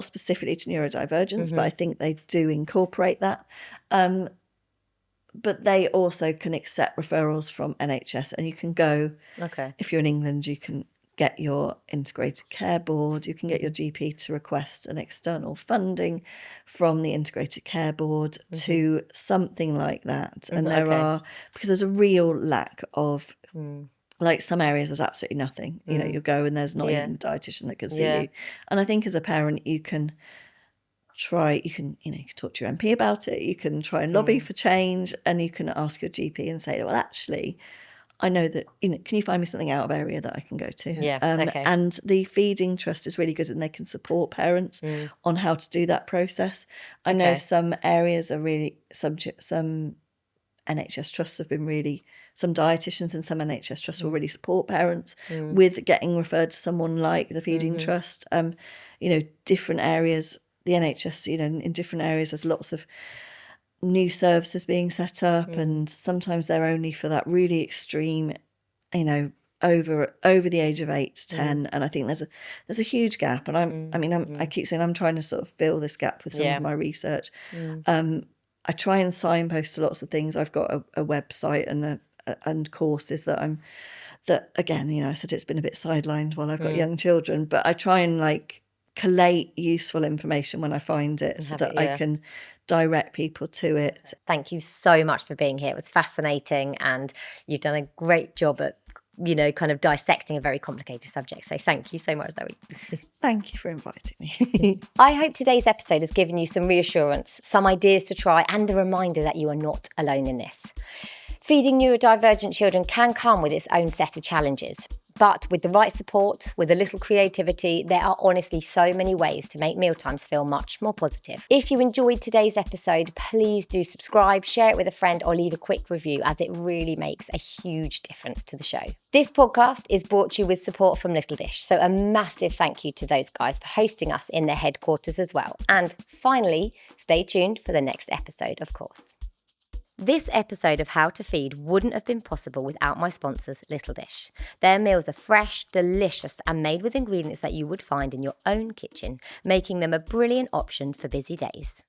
specifically to neurodivergence, but I think they do incorporate that. but they also can accept referrals from NHS, and you can go, if you're in England, you can get your integrated care board, you can get your GP to request an external funding from the integrated care board to something like that. And there are, because there's a real lack of, like some areas there's absolutely nothing. You know, you go and there's not even a dietitian that can see you. And I think as a parent, you can try, you can talk to your MP about it, you can try and lobby for change, and you can ask your GP and say, well, actually, I know that, can you find me something out of area that I can go to? And the Feeding Trust is really good, and they can support parents on how to do that process. I know some areas are really, some NHS trusts have been really, some dietitians and some NHS trusts will really support parents with getting referred to someone like the Feeding Trust. Different areas, the NHS, in different areas, there's lots of new services being set up, and sometimes they're only for that really extreme, over the age of 8 to 10, and I think there's a huge gap. And I keep saying I'm trying to sort of fill this gap with some of my research. I try and signpost to lots of things. I've got a website and courses that again, I said it's been a bit sidelined while I've got young children, but I try and collate useful information when I find it, so that I can direct people to it. Thank you so much for being here. It was fascinating, and you've done a great job at, kind of dissecting a very complicated subject. So thank you so much, Zoe. Thank you for inviting me. I hope today's episode has given you some reassurance, some ideas to try, and a reminder that you are not alone in this. Feeding neurodivergent children can come with its own set of challenges. But with the right support, with a little creativity, there are honestly so many ways to make mealtimes feel much more positive. If you enjoyed today's episode, please do subscribe, share it with a friend, or leave a quick review, as it really makes a huge difference to the show. This podcast is brought to you with support from Little Dish, so a massive thank you to those guys for hosting us in their headquarters as well. And finally, stay tuned for the next episode, of course. This episode of How to Feed wouldn't have been possible without my sponsors, Little Dish. Their meals are fresh, delicious, and made with ingredients that you would find in your own kitchen, making them a brilliant option for busy days.